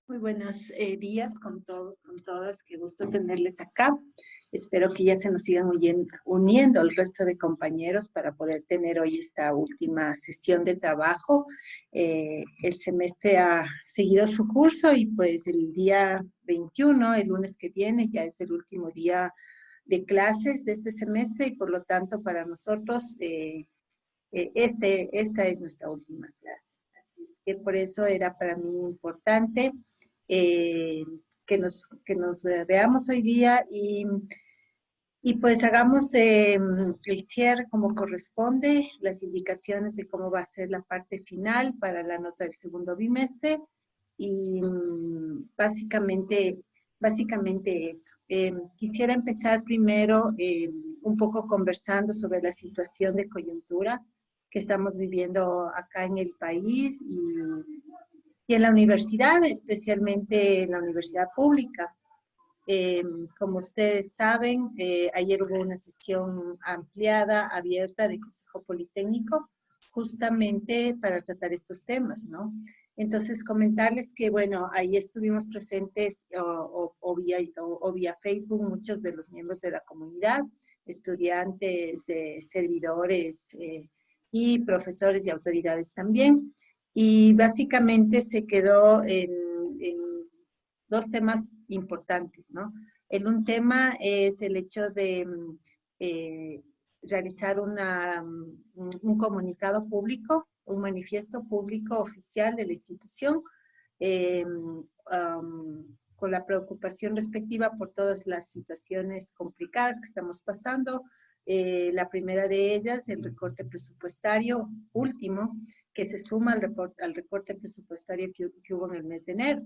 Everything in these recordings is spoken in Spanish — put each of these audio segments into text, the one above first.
Muy buenos días con todos, con todas. Qué gusto tenerles acá. Espero que ya se nos sigan uniendo el resto de compañeros para poder tener hoy esta última sesión de trabajo. El semestre ha seguido su curso y pues el día 21, el lunes que viene, ya es el último día de clases de este semestre y por lo tanto para nosotros esta es nuestra última clase. Así es que por eso era para mí importante eh, que nos veamos hoy día y pues hagamos el cierre como corresponde, las indicaciones de cómo va a ser la parte final para la nota del segundo bimestre y básicamente eso. Quisiera empezar primero un poco conversando sobre la situación de coyuntura que estamos viviendo acá en el país y en la universidad, especialmente en la universidad pública. Eh, Como ustedes saben, ayer hubo una sesión ampliada, abierta de Consejo Politécnico, justamente para tratar estos temas, ¿no? Entonces, comentarles que, bueno, ahí estuvimos presentes o vía Facebook muchos de los miembros de la comunidad, estudiantes, servidores y profesores y autoridades también. Y básicamente se quedó en dos temas importantes, ¿no? Un tema es el hecho de eh, realizar un comunicado público, un manifiesto público oficial de la institución, con la preocupación respectiva por todas las situaciones complicadas que estamos pasando. La primera de ellas, el recorte presupuestario último, que se suma al recorte presupuestario que hubo en el mes de enero.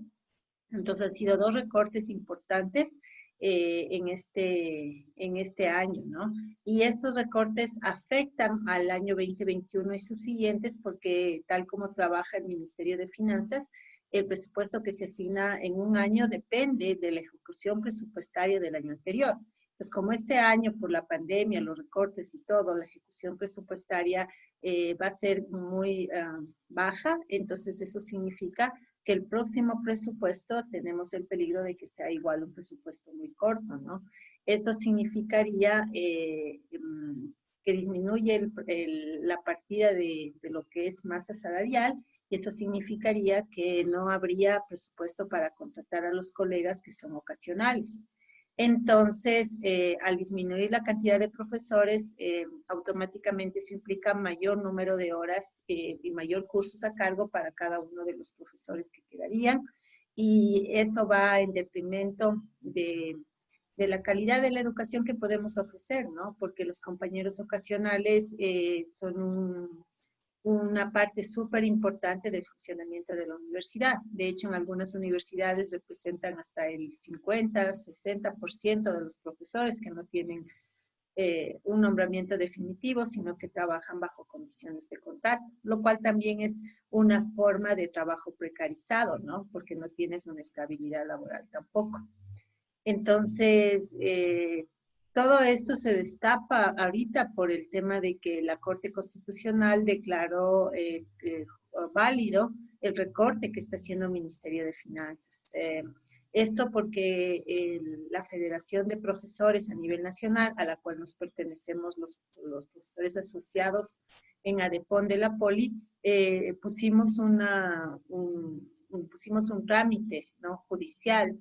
Entonces han sido dos recortes importantes en este año, ¿no? Y estos recortes afectan al año 2021 y subsiguientes porque tal como trabaja el Ministerio de Finanzas, el presupuesto que se asigna en un año depende de la ejecución presupuestaria del año anterior. Entonces, como este año, por la pandemia, los recortes y todo, la ejecución presupuestaria va a ser muy baja, entonces eso significa que el próximo presupuesto tenemos el peligro de que sea igual un presupuesto muy corto, ¿no? Esto significaría que disminuye la partida de lo que es masa salarial y eso significaría que no habría presupuesto para contratar a los colegas que son ocasionales. Entonces, al disminuir la cantidad de profesores, automáticamente eso implica mayor número de horas y mayor cursos a cargo para cada uno de los profesores que quedarían. Y eso va en detrimento de la calidad de la educación que podemos ofrecer, ¿no? Porque los compañeros ocasionales son una parte súper importante del funcionamiento de la universidad. De hecho, en algunas universidades representan hasta el 50, 60% de los profesores que no tienen un nombramiento definitivo, sino que trabajan bajo condiciones de contrato, lo cual también es una forma de trabajo precarizado, ¿no? Porque no tienes una estabilidad laboral tampoco. Entonces, todo esto se destapa ahorita por el tema de que la Corte Constitucional declaró válido el recorte que está haciendo el Ministerio de Finanzas. Esto porque la Federación de Profesores a nivel nacional, a la cual nos pertenecemos los profesores asociados en ADEPON de la Poli, pusimos un trámite, ¿no?, judicial,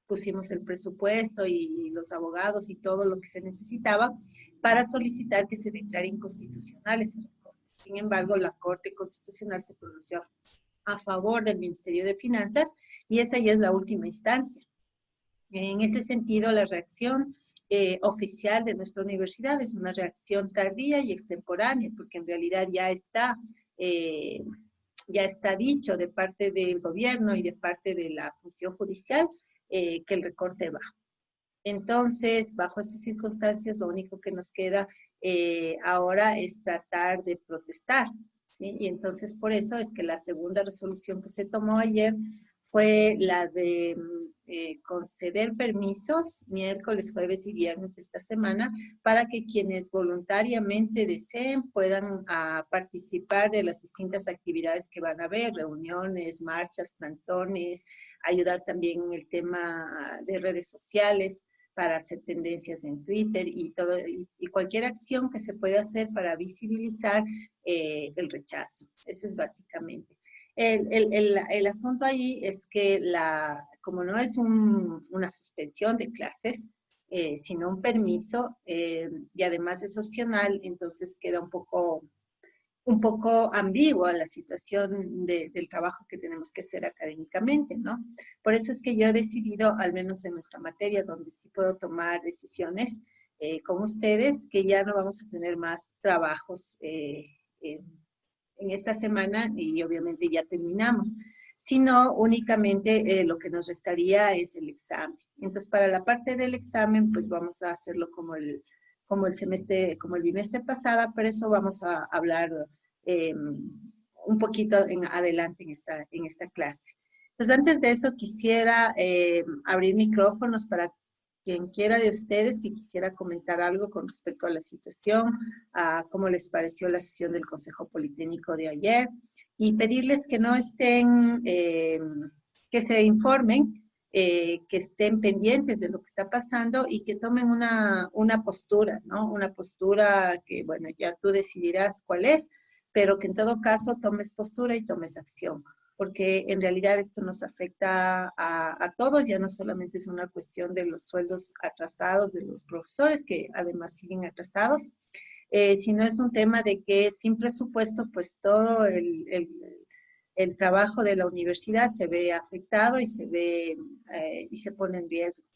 pusimos el presupuesto y los abogados y todo lo que se necesitaba para solicitar que se declare inconstitucional ese recorte. Sin embargo, la Corte Constitucional se pronunció a favor del Ministerio de Finanzas y esa ya es la última instancia. En ese sentido, la reacción oficial de nuestra universidad es una reacción tardía y extemporánea, porque en realidad ya está dicho de parte del gobierno y de parte de la función judicial que el recorte va. Entonces, bajo estas circunstancias, lo único que nos queda ahora es tratar de protestar, ¿sí? Y entonces, por eso es que la segunda resolución que se tomó ayer fue la de conceder permisos miércoles, jueves y viernes de esta semana para que quienes voluntariamente deseen puedan participar de las distintas actividades que van a haber, reuniones, marchas, plantones, ayudar también en el tema de redes sociales para hacer tendencias en Twitter y todo, y cualquier acción que se pueda hacer para visibilizar el rechazo. Eso es básicamente. El asunto ahí es que como no es una suspensión de clases, sino un permiso, y además es opcional, entonces queda un poco ambigua la situación del trabajo que tenemos que hacer académicamente, ¿no? Por eso es que yo he decidido, al menos en nuestra materia, donde sí puedo tomar decisiones con ustedes, que ya no vamos a tener más trabajos en esta semana y obviamente ya terminamos, sino únicamente lo que nos restaría es el examen. Entonces, para la parte del examen, pues vamos a hacerlo como el bimestre pasado, pero eso vamos a hablar un poquito adelante en esta clase. Entonces, antes de eso, quisiera abrir micrófonos para quien quiera de ustedes que quisiera comentar algo con respecto a la situación, a cómo les pareció la sesión del Consejo Politécnico de ayer, y pedirles que no estén, que se informen, que estén pendientes de lo que está pasando y que tomen una postura, ¿no? Una postura que, bueno, ya tú decidirás cuál es, pero que en todo caso tomes postura y tomes acción, porque en realidad esto nos afecta a todos, ya no solamente es una cuestión de los sueldos atrasados de los profesores, que además siguen atrasados, sino es un tema de que sin presupuesto, pues todo el trabajo de la universidad se ve afectado y y se pone en riesgo,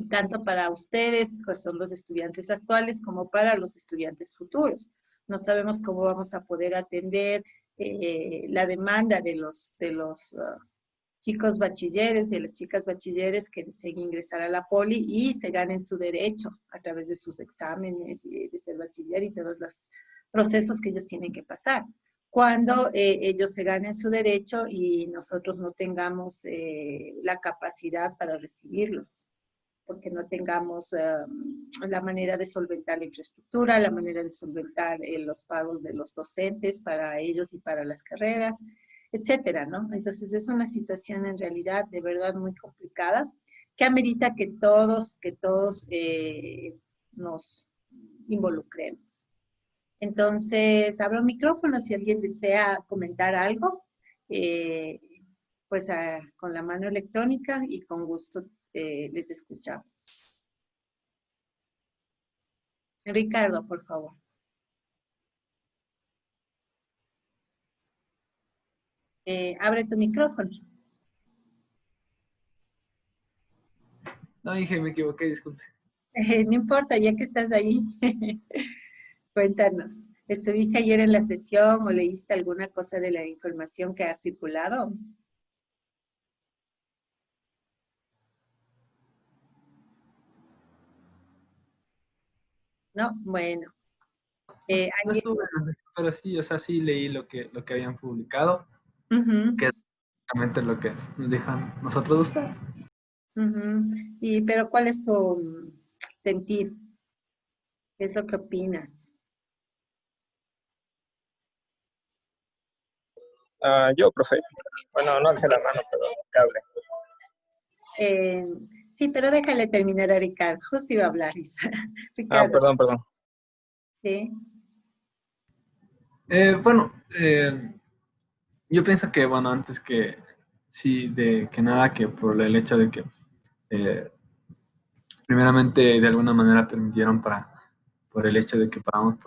tanto para ustedes, que son los estudiantes actuales, como para los estudiantes futuros. No sabemos cómo vamos a poder atender la demanda de los chicos bachilleres, de las chicas bachilleres que deseen ingresar a la poli y se ganen su derecho a través de sus exámenes y de ser bachiller y todos los procesos que ellos tienen que pasar. Cuando ellos se ganen su derecho y nosotros no tengamos la capacidad para recibirlos, porque no tengamos la manera de solventar la infraestructura, la manera de solventar los pagos de los docentes para ellos y para las carreras, etcétera, ¿no? Entonces es una situación en realidad de verdad muy complicada que amerita que todos nos involucremos. Entonces, abro micrófono si alguien desea comentar algo, eh, pues con la mano electrónica y con gusto les escuchamos. Ricardo, por favor. Abre tu micrófono. No, dije, me equivoqué, disculpe. No importa, ya que estás ahí, cuéntanos. ¿Estuviste ayer en la sesión o leíste alguna cosa de la información que ha circulado? No, bueno. No estuve en la sesión, pero sí, o sea, sí leí lo que habían publicado, que es básicamente lo que nos dejan nosotros usted. Pero ¿cuál es tu sentir? ¿Qué es lo que opinas? Yo, profe. Bueno, no alcé la mano, pero que hable. Sí, pero déjale terminar a Ricardo. Justo iba a hablar, Isa. Ricardo. Perdón. Sí. Bueno, yo pienso que, bueno, antes que, sí, de que nada, que por el hecho de que primeramente de alguna manera permitieron por el hecho de que podamos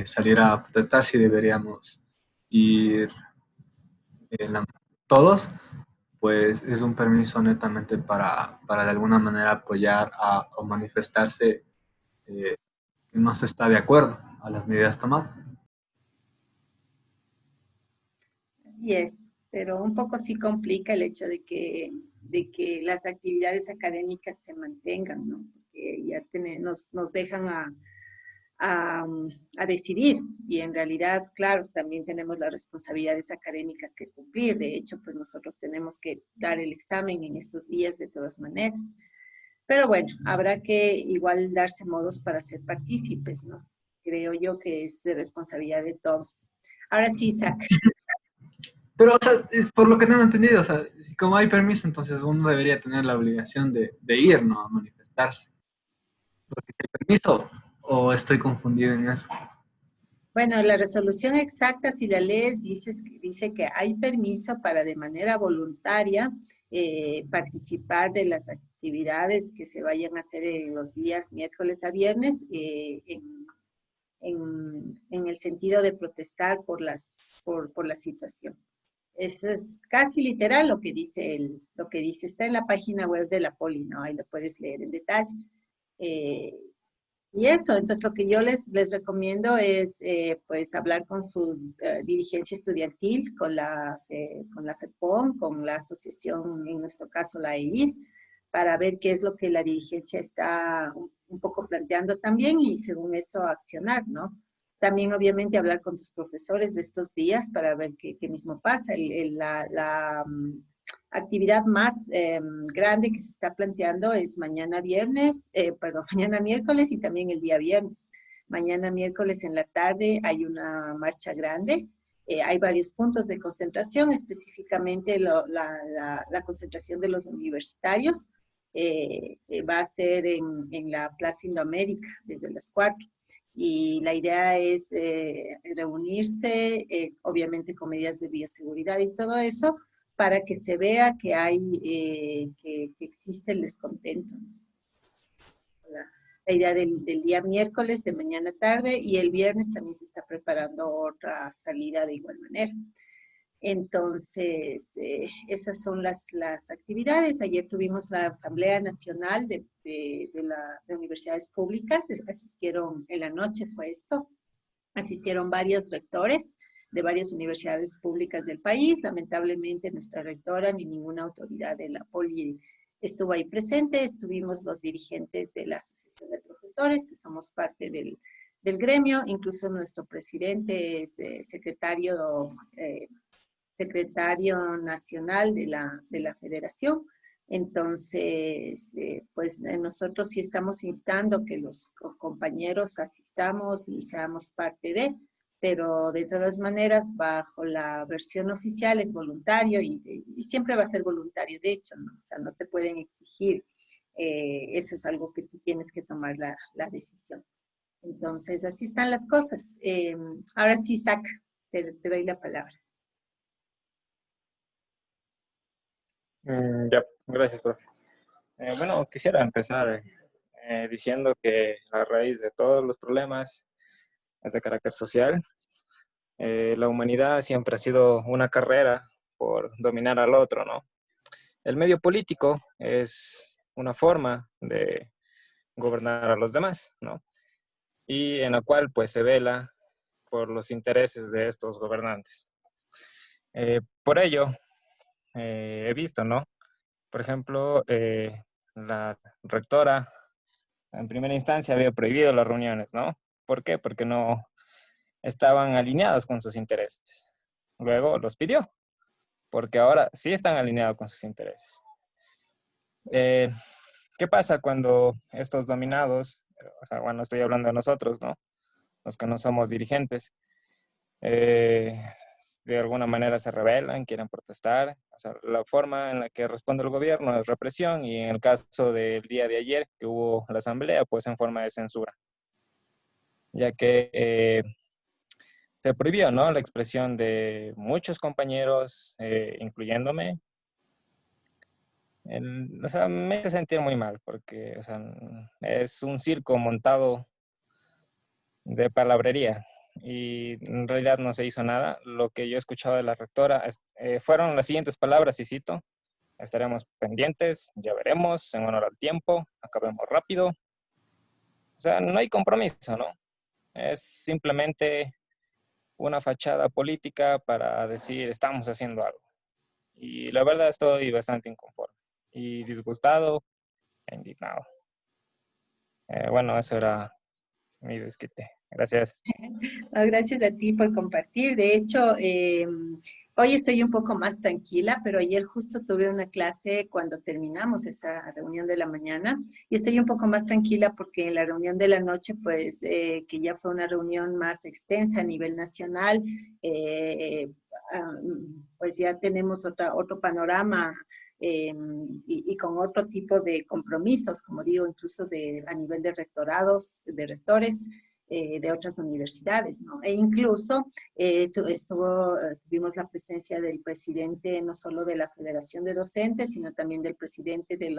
salir a protestar, si deberíamos ir todos, pues es un permiso netamente para de alguna manera apoyar o manifestarse que no se está de acuerdo a las medidas tomadas. Así es, pero un poco sí complica el hecho de que las actividades académicas se mantengan, ¿no? Porque ya nos dejan a, a decidir. Y en realidad, claro, también tenemos las responsabilidades académicas que cumplir. De hecho, pues nosotros tenemos que dar el examen en estos días de todas maneras. Pero bueno, habrá que igual darse modos para ser partícipes, ¿no? Creo yo que es de responsabilidad de todos. Ahora sí, Isaac. Pero, o sea, es por lo que tengo entendido, o sea, si como hay permiso, entonces uno debería tener la obligación de ir, ¿no? A manifestarse. Porque hay permiso, o estoy confundido en eso. Bueno, la resolución exacta, si la lees, dice que hay permiso para de manera voluntaria participar de las actividades que se vayan a hacer en los días miércoles a viernes en el sentido de protestar por la situación. Eso es casi literal lo que dice, está en la página web de la Poli, ¿no? Ahí lo puedes leer en detalle. Eh, y eso, entonces lo que yo les recomiendo es pues hablar con su dirigencia estudiantil, con la FEPOM, con la asociación, en nuestro caso la EIS, para ver qué es lo que la dirigencia está un poco planteando también y según eso accionar, ¿no? También obviamente hablar con tus profesores de estos días para ver qué mismo pasa. Actividad más grande que se está planteando es mañana viernes, perdón, mañana miércoles y también el día viernes. Mañana miércoles en la tarde hay una marcha grande. Hay varios puntos de concentración, específicamente la concentración de los universitarios va a ser en la Plaza Indoamérica desde las 4. Y la idea es reunirse, obviamente con medidas de bioseguridad y todo eso, para que se vea que hay, que existe el descontento. La idea del día miércoles, de mañana tarde, y el viernes también se está preparando otra salida de igual manera. Entonces, esas son las actividades. Ayer tuvimos la Asamblea Nacional de Universidades Públicas, asistieron en la noche, fue esto, asistieron varios rectores de varias universidades públicas del país. Lamentablemente nuestra rectora ni ninguna autoridad de la Poli estuvo ahí presente. Estuvimos los dirigentes de la Asociación de Profesores, que somos parte del gremio, incluso nuestro presidente es secretario nacional de la federación. Entonces, pues nosotros sí estamos instando que los compañeros asistamos y seamos parte de, pero de todas maneras, bajo la versión oficial es voluntario y siempre va a ser voluntario, de hecho, ¿no? O sea, no te pueden exigir, eso es algo que tú tienes que tomar la decisión. Entonces, así están las cosas. Ahora sí, Isaac, te doy la palabra. Ya, gracias, profe. Bueno, quisiera empezar diciendo que la raíz de todos los problemas es de carácter social. La humanidad siempre ha sido una carrera por dominar al otro, ¿no? El medio político es una forma de gobernar a los demás, ¿no? Y en la cual pues se vela por los intereses de estos gobernantes. Por ello, he visto, ¿no? Por ejemplo, la rectora en primera instancia había prohibido las reuniones, ¿no? ¿Por qué? Porque no estaban alineados con sus intereses. Luego los pidió, porque ahora sí están alineados con sus intereses. Eh, ¿Qué pasa cuando estos dominados, o sea, bueno, estoy hablando de nosotros, ¿no? Los que no somos dirigentes, eh, de alguna manera se rebelan, quieren protestar? O sea, la forma en la que responde el gobierno es represión y en el caso del día de ayer que hubo la asamblea, pues en forma de censura, ya que se prohibió, ¿no? La expresión de muchos compañeros, incluyéndome. O sea, me hace sentir muy mal porque, o sea, es un circo montado de palabrería y en realidad no se hizo nada. Lo que yo he escuchado de la rectora fueron las siguientes palabras, y cito: estaremos pendientes, ya veremos, en honor al tiempo, acabemos rápido. O sea, no hay compromiso, ¿no? Es simplemente una fachada política para decir estamos haciendo algo. Y la verdad estoy bastante inconforme y disgustado e indignado. Bueno, eso era mi desquite. Gracias. No, gracias a ti por compartir. De hecho, hoy estoy un poco más tranquila, pero ayer justo tuve una clase cuando terminamos esa reunión de la mañana y estoy un poco más tranquila porque en la reunión de la noche, pues, que ya fue una reunión más extensa a nivel nacional, eh, pues ya tenemos otro panorama. Y con otro tipo de compromisos, como digo, incluso a nivel de rectorados, de rectores, de otras universidades, ¿no? E incluso tuvimos la presencia del presidente, no solo de la Federación de Docentes, sino también del presidente de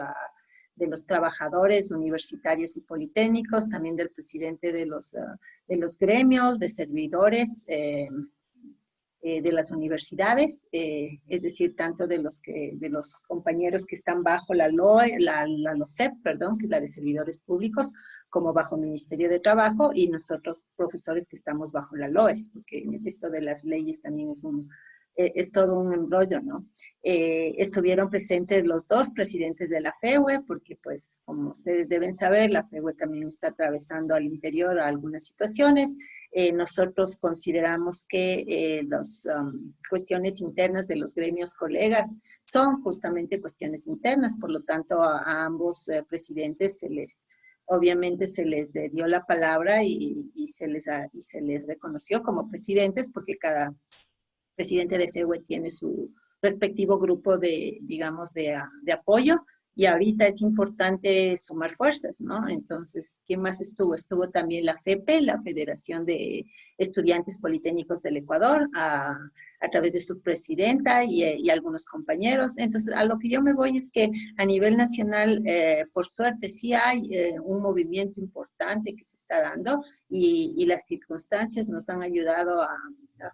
los trabajadores universitarios y politécnicos, también del presidente de los gremios, de servidores, de las universidades, es decir, tanto de los compañeros que están bajo la LOE, la LOCEP, perdón, que es la de servidores públicos, como bajo Ministerio de Trabajo, y nosotros profesores que estamos bajo la LOES, porque esto de las leyes también es todo un embrollo, ¿no? Estuvieron presentes los dos presidentes de la FEUE, porque pues, como ustedes deben saber, la FEUE también está atravesando al interior algunas situaciones. Nosotros consideramos que las cuestiones internas de los gremios colegas son justamente cuestiones internas, por lo tanto a ambos presidentes obviamente se les dio la palabra y se les reconoció como presidentes, porque cada presidente de FEUE tiene su respectivo grupo digamos, de apoyo, y ahorita es importante sumar fuerzas, ¿no? Entonces, ¿quién más estuvo? Estuvo también la FEPE, la Federación de Estudiantes Politécnicos del Ecuador, a través de su presidenta y algunos compañeros. Entonces, a lo que yo me voy es que a nivel nacional, por suerte, sí hay un movimiento importante que se está dando y las circunstancias nos han ayudado a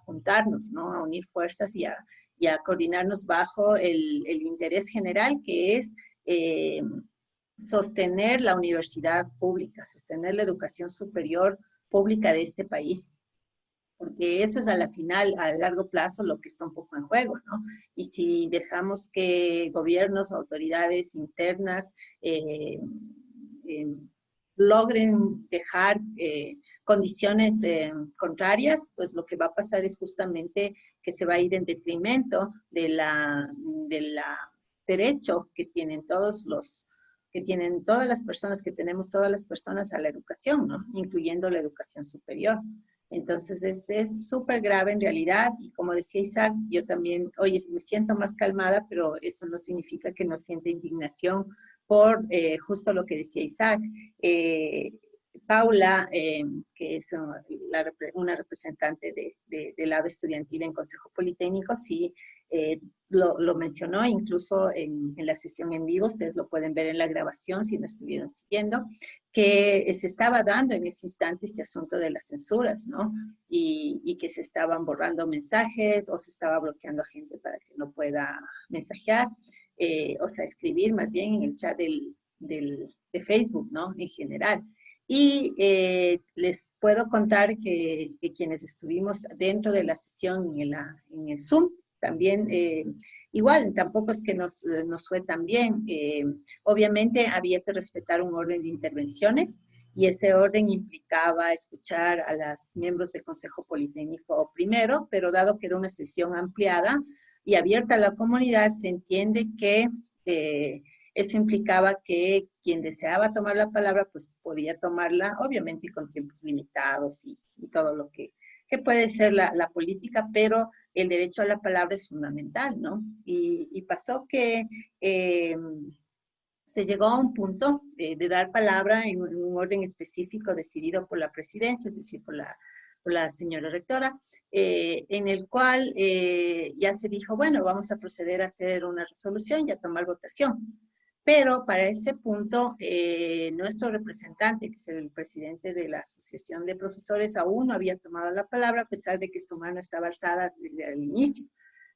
juntarnos, ¿no? A unir fuerzas y a coordinarnos bajo el interés general, que es sostener la universidad pública, sostener la educación superior pública de este país, porque eso es a la final, a largo plazo, lo que está un poco en juego, ¿no? Y si dejamos que gobiernos o autoridades internas logren dejar condiciones contrarias, pues lo que va a pasar es justamente que se va a ir en detrimento de la derecho que tienen todas las personas, que tenemos todas las personas a la educación, ¿no? Incluyendo la educación superior. Entonces es súper grave en realidad, y como decía Isaac, yo también, oye, me siento más calmada, pero eso no significa que no sienta indignación por justo lo que decía Isaac. Paula, que es una representante del lado estudiantil en Consejo Politécnico, sí lo mencionó, incluso en la sesión en vivo, ustedes lo pueden ver en la grabación si no estuvieron siguiendo, que se estaba dando en ese instante este asunto de las censuras, ¿no? Y que se estaban borrando mensajes o se estaba bloqueando a gente para que no pueda mensajear, o sea, escribir más bien en el chat de Facebook, ¿no? En general. Y les puedo contar que quienes estuvimos dentro de la sesión en el Zoom, también igual, tampoco es que nos fue tan bien. Obviamente había que respetar un orden de intervenciones y ese orden implicaba escuchar a los miembros del Consejo Politécnico primero, pero dado que era una sesión ampliada y abierta a la comunidad, se entiende que eso implicaba que quien deseaba tomar la palabra, pues podía tomarla, obviamente con tiempos limitados y todo lo que puede ser la política, pero el derecho a la palabra es fundamental, ¿no? Y pasó que se llegó a un punto de dar palabra en un orden específico decidido por la presidencia, es decir, por la señora rectora, en el cual ya se dijo, bueno, vamos a proceder a hacer una resolución y a tomar votación. Pero para ese punto, nuestro representante, que es el presidente de la Asociación de Profesores, aún no había tomado la palabra, a pesar de que su mano estaba alzada desde el inicio,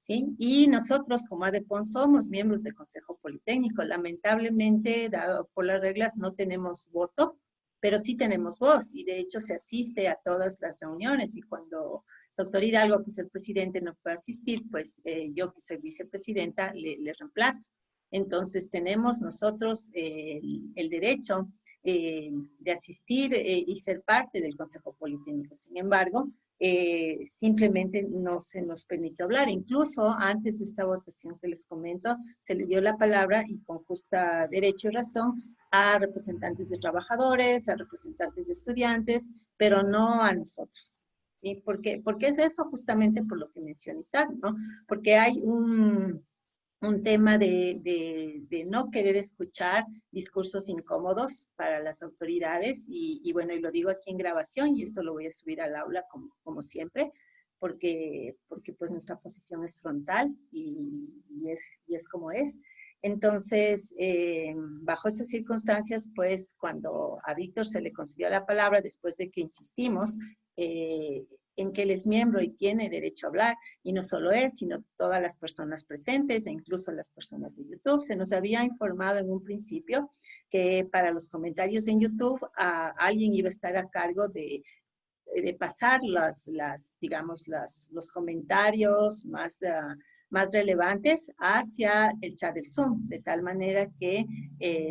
¿sí? Y nosotros, como ADEPON, somos miembros del Consejo Politécnico. Lamentablemente, dado por las reglas, no tenemos voto, pero sí tenemos voz, y de hecho se asiste a todas las reuniones, y cuando doctor Hidalgo, que es el presidente, no puede asistir, pues yo, que soy vicepresidenta, le reemplazo. Entonces tenemos nosotros el derecho de asistir y ser parte del Consejo Politécnico. Sin embargo, simplemente no se nos permitió hablar. Incluso antes de esta votación que les comento, se le dio la palabra y con justa derecho y razón a representantes de trabajadores, a representantes de estudiantes, pero no a nosotros. ¿Sí? ¿Por qué? Porque es eso justamente por lo que menciona Isaac, ¿no? Porque hay un tema de no querer escuchar discursos incómodos para las autoridades y bueno, y lo digo aquí en grabación y esto lo voy a subir al aula como siempre, porque pues nuestra posición es frontal y es como es. Entonces, bajo esas circunstancias, pues cuando a Víctor se le concedió la palabra después de que insistimos en que él es miembro y tiene derecho a hablar, y no solo él, sino todas las personas presentes e incluso las personas de YouTube. Se nos había informado en un principio que para los comentarios en YouTube alguien iba a estar a cargo de pasar los comentarios más relevantes hacia el chat del Zoom, de tal manera que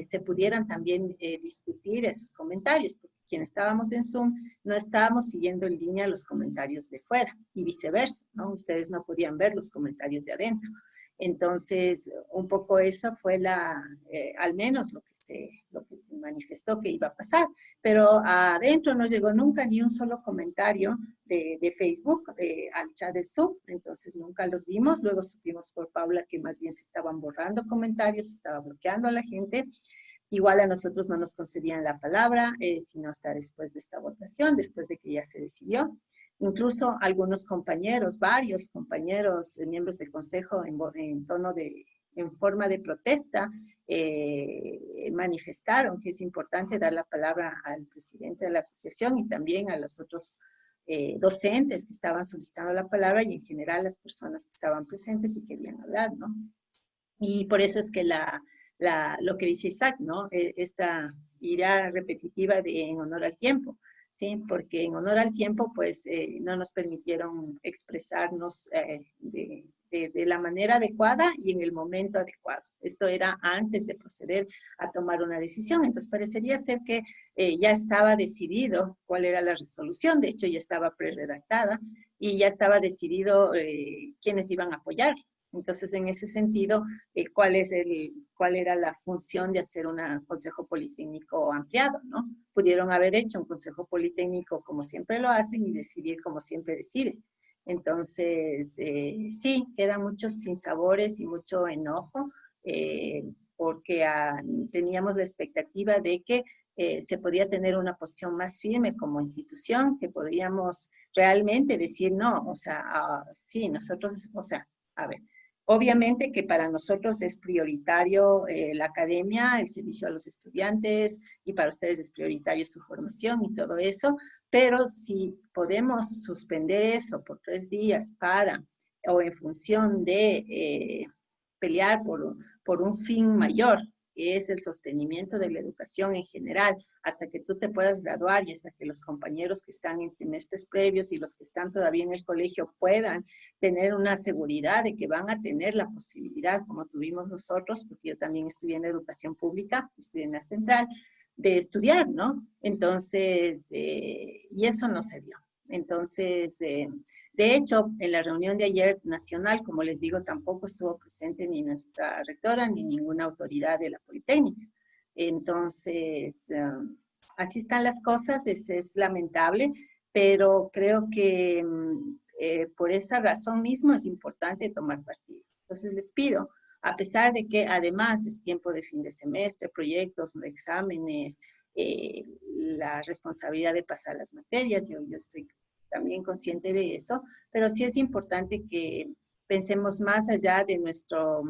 se pudieran también discutir esos comentarios, porque quienes estábamos en Zoom no estábamos siguiendo en línea los comentarios de fuera y viceversa, ¿no? Ustedes no podían ver los comentarios de adentro. Entonces, un poco eso fue al menos lo que se manifestó que iba a pasar, pero adentro no llegó nunca ni un solo comentario de Facebook al chat de Zoom, entonces nunca los vimos. Luego supimos por Paula que más bien se estaban borrando comentarios, se estaba bloqueando a la gente. Igual a nosotros no nos concedían la palabra, sino hasta después de esta votación, después de que ya se decidió. Incluso algunos compañeros, varios compañeros, miembros del Consejo, en forma de protesta, manifestaron que es importante dar la palabra al presidente de la asociación y también a los otros docentes que estaban solicitando la palabra y en general las personas que estaban presentes y querían hablar, ¿no? Y por eso es que lo que dice Isaac, ¿no? Esta idea repetitiva de en honor al tiempo, ¿sí? Porque en honor al tiempo, pues, no nos permitieron expresarnos de la manera adecuada y en el momento adecuado. Esto era antes de proceder a tomar una decisión. Entonces, parecería ser que ya estaba decidido cuál era la resolución. De hecho, ya estaba pre-redactada y ya estaba decidido quiénes iban a apoyar. Entonces, en ese sentido, ¿cuál era la función de hacer un consejo politécnico ampliado, ¿no? Pudieron haber hecho un consejo politécnico como siempre lo hacen y decidir como siempre deciden. Entonces, sí, quedan muchos sinsabores y mucho enojo, porque teníamos la expectativa de que se podía tener una posición más firme como institución, que podíamos realmente decir, no, o sea, sí, nosotros, o sea, a ver, obviamente que para nosotros es prioritario la academia, el servicio a los estudiantes, y para ustedes es prioritario su formación y todo eso, pero si podemos suspender eso por 3 días o en función de pelear por un fin mayor, que es el sostenimiento de la educación en general, hasta que tú te puedas graduar y hasta que los compañeros que están en semestres previos y los que están todavía en el colegio puedan tener una seguridad de que van a tener la posibilidad, como tuvimos nosotros, porque yo también estudié en educación pública, estudié en la central, de estudiar, ¿no? Entonces, y eso no se dio. Entonces, de hecho, en la reunión de ayer nacional, como les digo, tampoco estuvo presente ni nuestra rectora ni ninguna autoridad de la Politécnica. Entonces, así están las cosas, es lamentable, pero creo que por esa razón mismo es importante tomar partido. Entonces, les pido, a pesar de que además es tiempo de fin de semestre, proyectos, exámenes, la responsabilidad de pasar las materias, yo estoy también consciente de eso, pero sí es importante que pensemos más allá de nuestro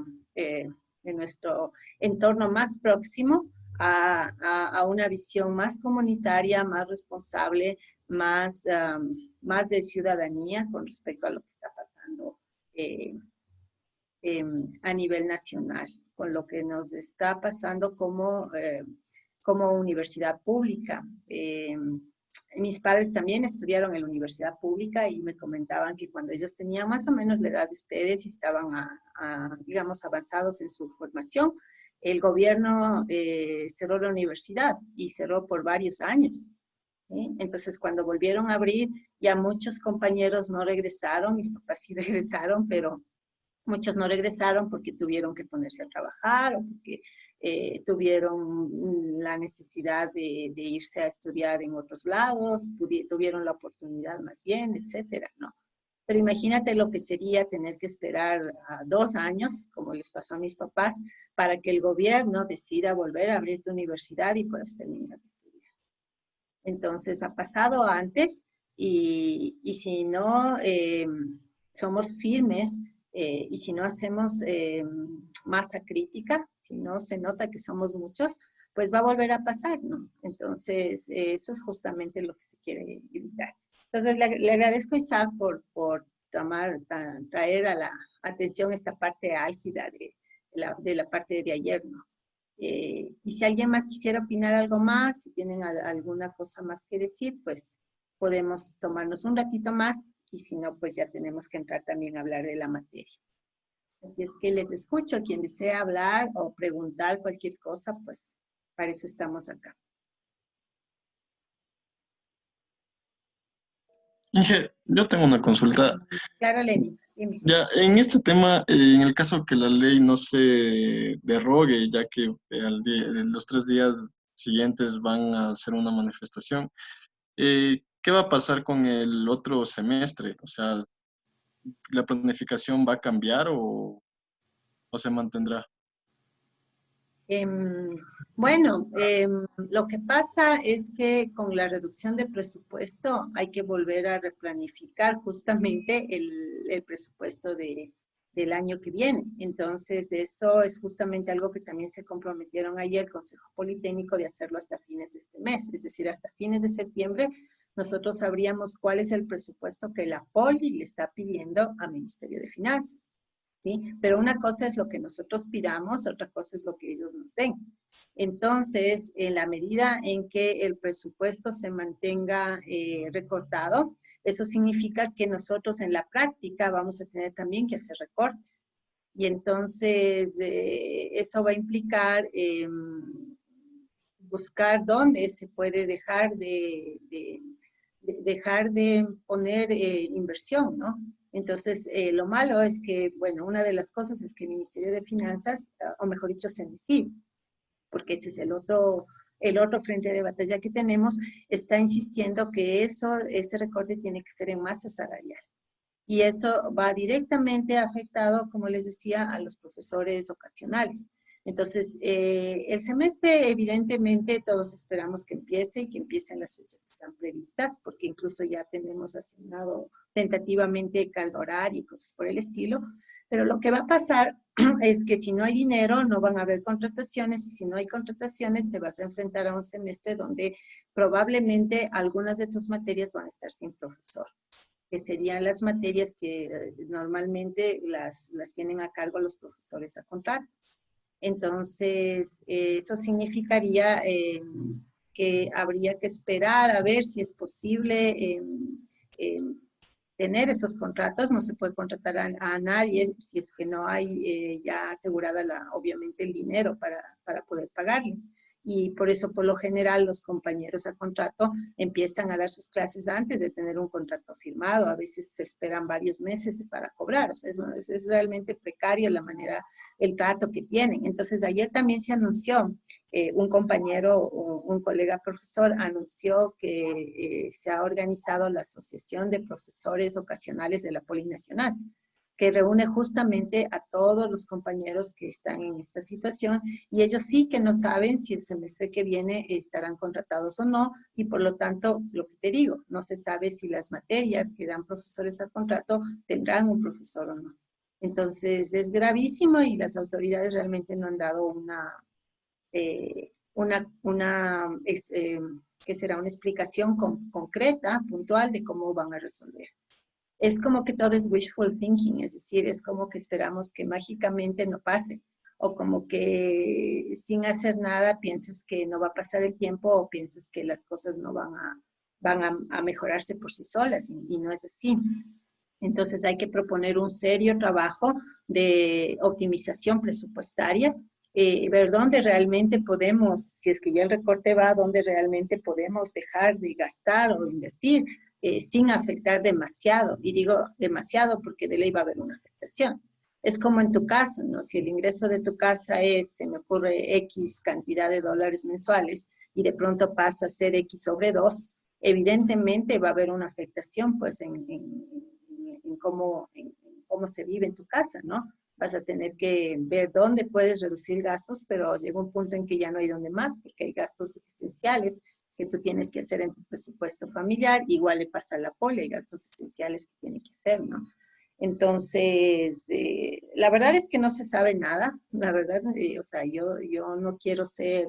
entorno más próximo a una visión más comunitaria, más responsable, más de ciudadanía con respecto a lo que está pasando a nivel nacional, con lo que nos está pasando como universidad pública. Mis padres también estudiaron en la universidad pública y me comentaban que cuando ellos tenían más o menos la edad de ustedes y estaban, digamos, avanzados en su formación, el gobierno cerró la universidad y cerró por varios años. ¿Sí? Entonces, cuando volvieron a abrir, ya muchos compañeros no regresaron, mis papás sí regresaron, pero muchos no regresaron porque tuvieron que ponerse a trabajar o porque tuvieron la necesidad de irse a estudiar en otros lados, tuvieron la oportunidad más bien, etcétera, ¿no? Pero imagínate lo que sería tener que esperar a 2 años, como les pasó a mis papás, para que el gobierno decida volver a abrir tu universidad y puedas terminar de estudiar. Entonces, ha pasado antes y si no somos firmes y si no hacemos masa crítica, si no se nota que somos muchos, pues va a volver a pasar, ¿no? Entonces, eso es justamente lo que se quiere evitar. Entonces, le agradezco a Isaac por traer a la atención esta parte álgida de la parte de ayer, ¿no? Y si alguien más quisiera opinar algo más, si tienen alguna cosa más que decir, pues podemos tomarnos un ratito más y si no, pues ya tenemos que entrar también a hablar de la materia. Así es que les escucho. Quien desea hablar o preguntar cualquier cosa, pues para eso estamos acá. Inge, yo tengo una consulta. Claro, Lenny, dime. Ya, en este tema, en el caso que la ley no se derrogue, ya que los 3 días siguientes van a hacer una manifestación, ¿qué va a pasar con el otro semestre? O sea, ¿la planificación va a cambiar o se mantendrá? Bueno, lo que pasa es que con la reducción de presupuesto hay que volver a replanificar justamente el presupuesto del año que viene. Entonces, eso es justamente algo que también se comprometieron ayer el Consejo Politécnico de hacerlo hasta fines de este mes. Es decir, hasta fines de septiembre nosotros sabríamos cuál es el presupuesto que la Poli le está pidiendo al Ministerio de Finanzas. ¿Sí? Pero una cosa es lo que nosotros pidamos, otra cosa es lo que ellos nos den. Entonces, en la medida en que el presupuesto se mantenga recortado, eso significa que nosotros en la práctica vamos a tener también que hacer recortes. Y entonces, eso va a implicar buscar dónde se puede dejar de poner inversión, ¿no? Entonces, lo malo es que, bueno, una de las cosas es que el Ministerio de Finanzas, o mejor dicho, CEMICIB, porque ese es el otro frente de batalla que tenemos, está insistiendo que ese recorte tiene que ser en masa salarial. Y eso va directamente afectado, como les decía, a los profesores ocasionales. Entonces, el semestre, evidentemente, todos esperamos que empiece y que empiecen las fechas que están previstas, porque incluso ya tenemos asignado tentativamente carga horaria y cosas por el estilo. Pero lo que va a pasar es que si no hay dinero, no van a haber contrataciones, y si no hay contrataciones, te vas a enfrentar a un semestre donde probablemente algunas de tus materias van a estar sin profesor, que serían las materias que normalmente las tienen a cargo los profesores a contrato. Entonces, eso significaría que habría que esperar a ver si es posible tener esos contratos. No se puede contratar a nadie si es que no hay ya asegurada, obviamente, el dinero para poder pagarle. Y por eso, por lo general, los compañeros a contrato empiezan a dar sus clases antes de tener un contrato firmado. A veces se esperan varios meses para cobrar. O sea, es realmente precario la manera, el trato que tienen. Entonces, ayer también se anunció, un compañero o un colega profesor anunció que se ha organizado la Asociación de Profesores Ocasionales de la Polinacional, que reúne justamente a todos los compañeros que están en esta situación, y ellos sí que no saben si el semestre que viene estarán contratados o no, y por lo tanto, lo que te digo, no se sabe si las materias que dan profesores a contrato tendrán un profesor o no. Entonces, es gravísimo y las autoridades realmente no han dado que será una explicación concreta, puntual, de cómo van a resolver. Es como que todo es wishful thinking, es decir, es como que esperamos que mágicamente no pase, o como que sin hacer nada piensas que no va a pasar el tiempo, o piensas que las cosas no van a mejorarse por sí solas, y no es así. Entonces hay que proponer un serio trabajo de optimización presupuestaria ver dónde realmente podemos, si es que ya el recorte va, dónde realmente podemos dejar de gastar o invertir sin afectar demasiado. Y digo demasiado porque de ley va a haber una afectación. Es como en tu casa, ¿no? Si el ingreso de tu casa es, se me ocurre, X cantidad de dólares mensuales y de pronto pasa a ser X sobre 2, evidentemente va a haber una afectación pues en cómo se vive en tu casa, ¿no? Vas a tener que ver dónde puedes reducir gastos, pero llega un punto en que ya no hay dónde más, porque hay gastos esenciales que tú tienes que hacer en tu presupuesto familiar, igual le pasa a la poli, hay gastos esenciales que tiene que hacer, ¿no? Entonces, la verdad es que no se sabe nada, la verdad, o sea, yo no quiero ser,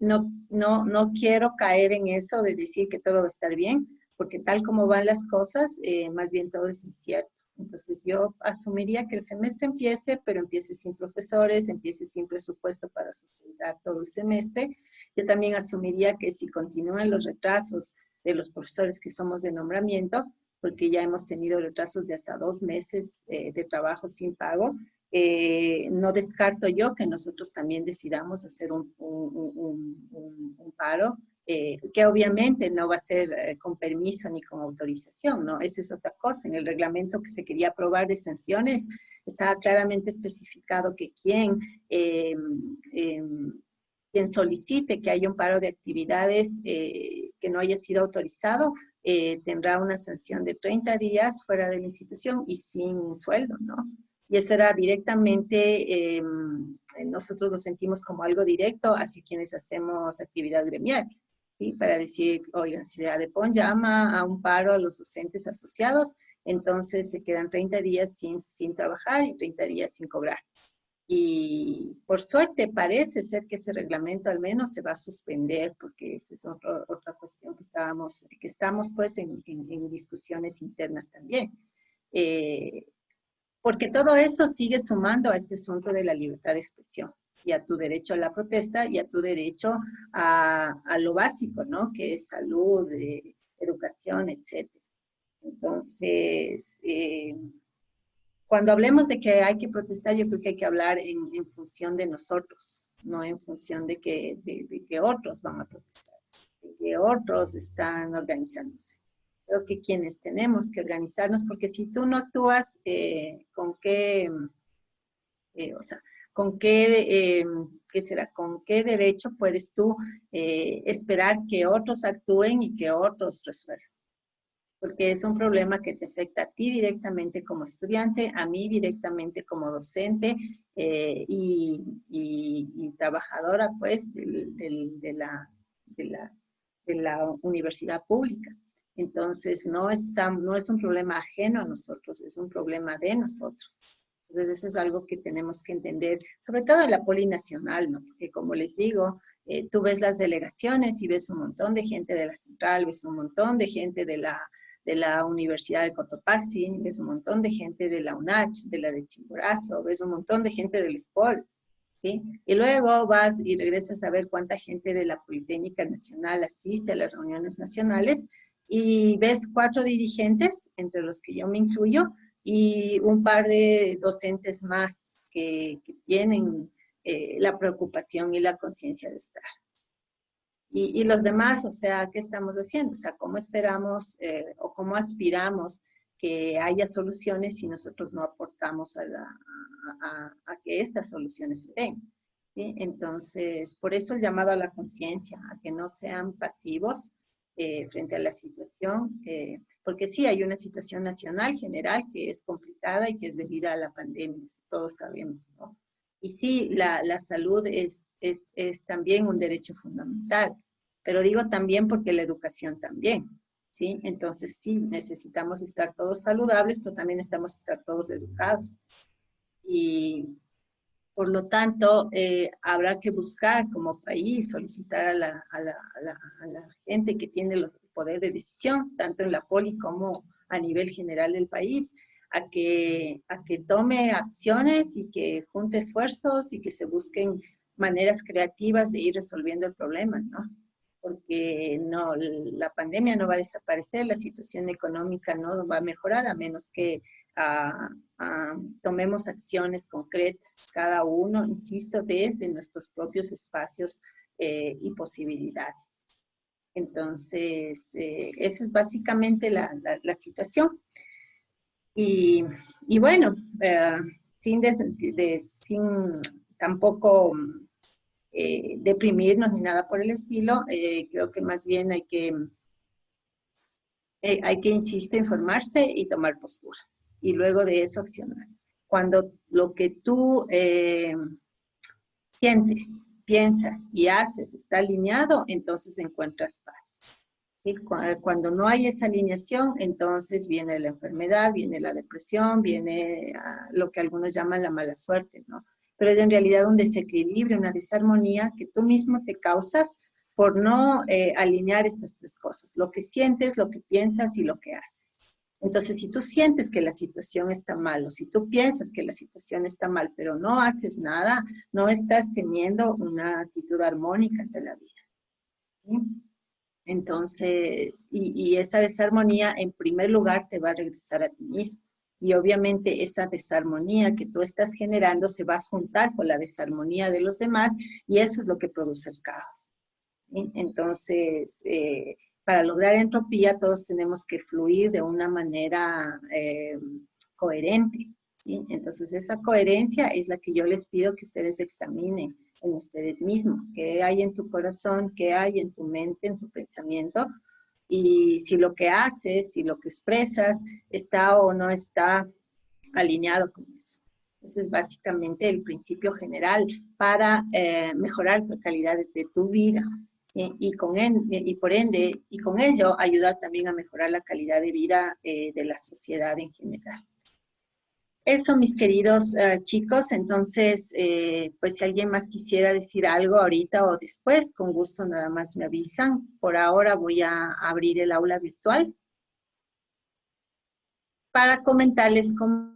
no quiero caer en eso de decir que todo va a estar bien, porque tal como van las cosas, más bien todo es incierto. Entonces yo asumiría que el semestre empiece, pero empiece sin profesores, empiece sin presupuesto para sustentar todo el semestre. Yo también asumiría que si continúan los retrasos de los profesores que somos de nombramiento, porque ya hemos tenido retrasos de hasta 2 meses de trabajo sin pago, no descarto yo que nosotros también decidamos hacer un paro, que obviamente no va a ser con permiso ni con autorización, ¿no? Esa es otra cosa. En el reglamento que se quería aprobar de sanciones estaba claramente especificado que quien solicite que haya un paro de actividades que no haya sido autorizado, tendrá una sanción de 30 días fuera de la institución y sin sueldo, ¿no? Y eso era directamente, nosotros lo sentimos como algo directo hacia quienes hacemos actividad gremial, ¿sí? Para decir, oigan, si ADEPON llama a un paro a los docentes asociados, entonces se quedan 30 días sin trabajar y 30 días sin cobrar. Y por suerte parece ser que ese reglamento al menos se va a suspender, porque esa es otra cuestión que estamos pues en discusiones internas también. Porque todo eso sigue sumando a este asunto de la libertad de expresión y a tu derecho a la protesta y a tu derecho a lo básico, ¿no? Que es salud, educación, etc. Entonces, cuando hablemos de que hay que protestar, yo creo que hay que hablar en función de nosotros, no en función de que otros van a protestar, de que otros están organizándose. Creo que quienes tenemos que organizarnos, porque si tú no actúas, ¿con qué, o sea, con qué, qué será, con qué derecho puedes tú esperar que otros actúen y que otros resuelvan? Porque es un problema que te afecta a ti directamente como estudiante, a mí directamente como docente y trabajadora, pues, de la universidad pública. Entonces, no es un problema ajeno a nosotros, es un problema de nosotros. Entonces, eso es algo que tenemos que entender, sobre todo en la polinacional, ¿no? Porque como les digo, tú ves las delegaciones y ves un montón de gente de la central, ves un montón de gente de la Universidad de Cotopaxi, ves un montón de gente de la UNACH, de la de Chimborazo, ves un montón de gente del SPOL, ¿sí? Y luego vas y regresas a ver cuánta gente de la Politécnica Nacional asiste a las reuniones nacionales y ves 4 dirigentes, entre los que yo me incluyo, y un par de docentes más que tienen la preocupación y la conciencia de estar. Y los demás, o sea, ¿qué estamos haciendo? O sea, ¿cómo esperamos o cómo aspiramos que haya soluciones si nosotros no aportamos a que estas soluciones se den? ¿Sí? Entonces, por eso el llamado a la conciencia, a que no sean pasivos frente a la situación, porque sí hay una situación nacional general que es complicada y que es debida a la pandemia, eso todos sabemos, ¿no? Y sí, la salud es también un derecho fundamental, pero digo también porque la educación también, ¿sí? Entonces sí, necesitamos estar todos saludables, pero también necesitamos estar todos educados. Y por lo tanto, habrá que buscar como país, solicitar a la gente que tiene el poder de decisión, tanto en la poli como a nivel general del país, a que tome acciones y que junte esfuerzos y que se busquen maneras creativas de ir resolviendo el problema, ¿no? Porque no, la pandemia no va a desaparecer, la situación económica no va a mejorar a menos que tomemos acciones concretas, cada uno, insisto, desde nuestros propios espacios y posibilidades. Entonces, esa es básicamente la situación. Y bueno, sin tampoco deprimirnos ni nada por el estilo, creo que más bien hay que, insisto, informarse y tomar postura. Y luego de eso accionar. Cuando lo que tú sientes, piensas y haces está alineado, entonces encuentras paz. ¿Sí? Cuando no hay esa alineación, entonces viene la enfermedad, viene la depresión, viene lo que algunos llaman la mala suerte, ¿no? Pero es en realidad un desequilibrio, una desarmonía que tú mismo te causas por no alinear estas tres cosas, lo que sientes, lo que piensas y lo que haces. Entonces, si tú sientes que la situación está mal, o si tú piensas que la situación está mal, pero no haces nada, no estás teniendo una actitud armónica ante la vida. ¿Sí? Entonces, y esa desarmonía en primer lugar te va a regresar a ti mismo. Y obviamente esa desarmonía que tú estás generando se va a juntar con la desarmonía de los demás y eso es lo que produce el caos. ¿Sí? Entonces, para lograr entropía todos tenemos que fluir de una manera coherente. ¿Sí? Entonces, esa coherencia es la que yo les pido que ustedes examinen en ustedes mismos, qué hay en tu corazón, qué hay en tu mente, en tu pensamiento, y si lo que haces, si lo que expresas está o no está alineado con eso. Ese es básicamente el principio general para mejorar la calidad de tu vida. ¿Sí? Y por ende, y con ello, ayudar también a mejorar la calidad de vida de la sociedad en general. Eso, mis queridos chicos, entonces, pues si alguien más quisiera decir algo ahorita o después, con gusto nada más me avisan. Por ahora voy a abrir el aula virtual para comentarles cómo...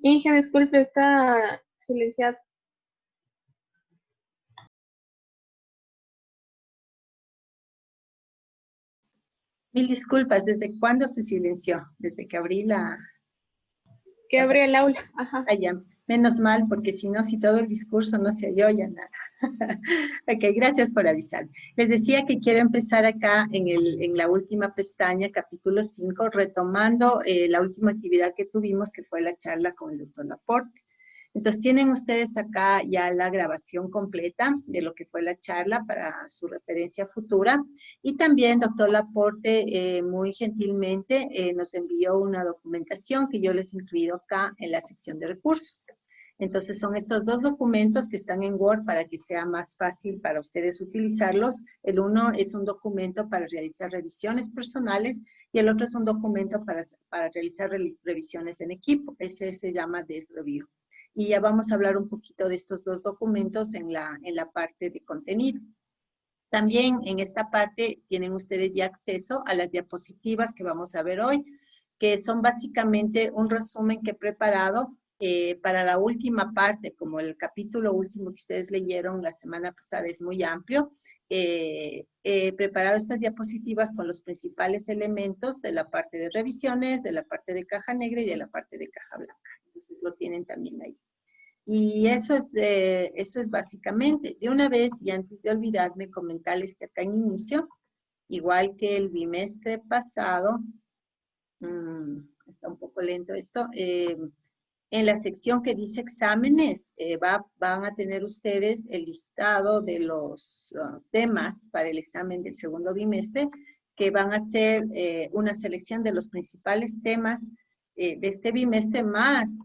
Inge, disculpe, está silenciado. Mil disculpas, ¿desde cuándo se silenció? Desde que abrí Que abrió el aula, ajá. allá. Menos mal, porque si no, si todo el discurso no se oyó, ya nada. Ok, gracias por avisar. Les decía que quiero empezar acá en la última pestaña, capítulo 5, retomando la última actividad que tuvimos, que fue la charla con el doctor Laporte. Entonces, tienen ustedes acá ya la grabación completa de lo que fue la charla para su referencia futura. Y también, doctor Laporte, muy gentilmente nos envió una documentación que yo les he incluido acá en la sección de recursos. Entonces, son estos dos documentos que están en Word para que sea más fácil para ustedes utilizarlos. El uno es un documento para realizar revisiones personales y el otro es un documento para realizar revisiones en equipo. Ese se llama Desk Review. Y ya vamos a hablar un poquito de estos dos documentos en la parte de contenido. También en esta parte tienen ustedes ya acceso a las diapositivas que vamos a ver hoy, que son básicamente un resumen que he preparado para la última parte, como el capítulo último que ustedes leyeron la semana pasada es muy amplio. He preparado estas diapositivas con los principales elementos de la parte de revisiones, de la parte de caja negra y de la parte de caja blanca. Entonces lo tienen también ahí. Y eso es básicamente. De una vez, y antes de olvidarme, comentarles que acá en inicio, igual que el bimestre pasado, está un poco lento esto, en la sección que dice exámenes, van a tener ustedes el listado de los temas para el examen del segundo bimestre, que van a ser una selección de los principales temas de este bimestre, más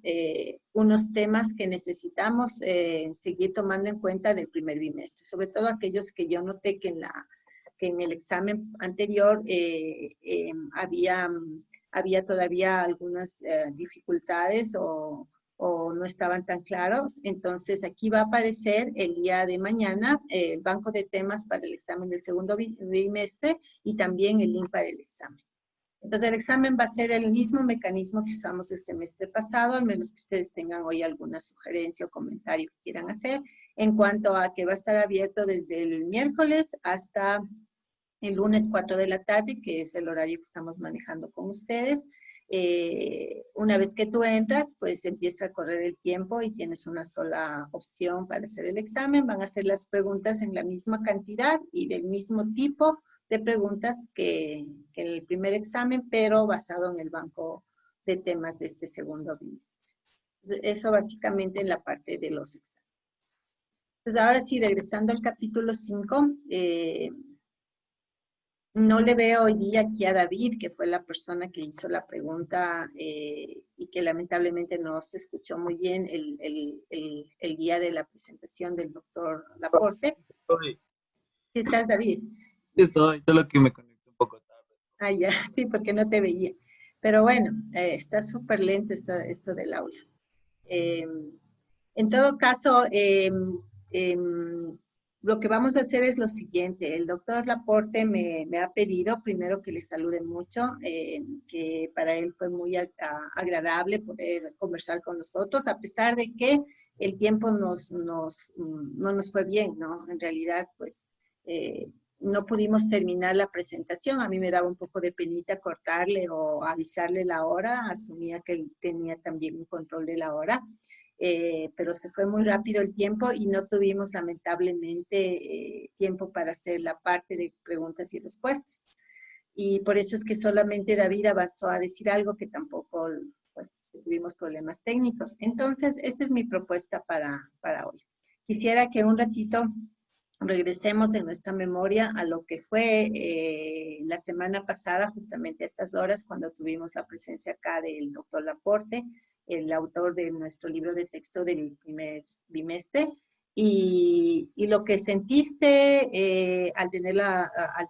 unos temas que necesitamos seguir tomando en cuenta del primer bimestre, sobre todo aquellos que yo noté que en el examen anterior había todavía algunas dificultades o no estaban tan claros. Entonces, aquí va a aparecer el día de mañana el banco de temas para el examen del segundo bimestre y también el link para el examen. Entonces, el examen va a ser el mismo mecanismo que usamos el semestre pasado, al menos que ustedes tengan hoy alguna sugerencia o comentario que quieran hacer, en cuanto a que va a estar abierto desde el miércoles hasta el lunes 4 de la tarde, que es el horario que estamos manejando con ustedes. Una vez que tú entras, pues empieza a correr el tiempo y tienes una sola opción para hacer el examen. Van a hacer las preguntas en la misma cantidad y del mismo tipo de preguntas que el primer examen, pero basado en el banco de temas de este segundo bimestre. Eso básicamente en la parte de los exámenes. Entonces, ahora sí, regresando al capítulo 5, no le veo hoy día aquí a David, que fue la persona que hizo la pregunta y que lamentablemente no se escuchó muy bien el día de la presentación del doctor Laporte. Estoy, ¿Sí estás, David? solo que me conecté un poco tarde. Ah, ya, sí, porque no te veía. Pero bueno, está súper lento esto del aula. En todo caso, lo que vamos a hacer es lo siguiente. El doctor Laporte me ha pedido primero que le salude mucho, que para él fue muy agradable poder conversar con nosotros, a pesar de que el tiempo no nos fue bien, ¿no? En realidad, pues, no pudimos terminar la presentación. A mí me daba un poco de penita cortarle o avisarle la hora. Asumía que él tenía también un control de la hora. Pero se fue muy rápido el tiempo y no tuvimos lamentablemente tiempo para hacer la parte de preguntas y respuestas. Y por eso es que solamente David avanzó a decir algo que tampoco, pues, tuvimos problemas técnicos. Entonces, esta es mi propuesta para hoy. Quisiera que un ratito regresemos en nuestra memoria a lo que fue la semana pasada, justamente a estas horas, cuando tuvimos la presencia acá del doctor Laporte, el autor de nuestro libro de texto del primer bimestre, y lo que sentiste al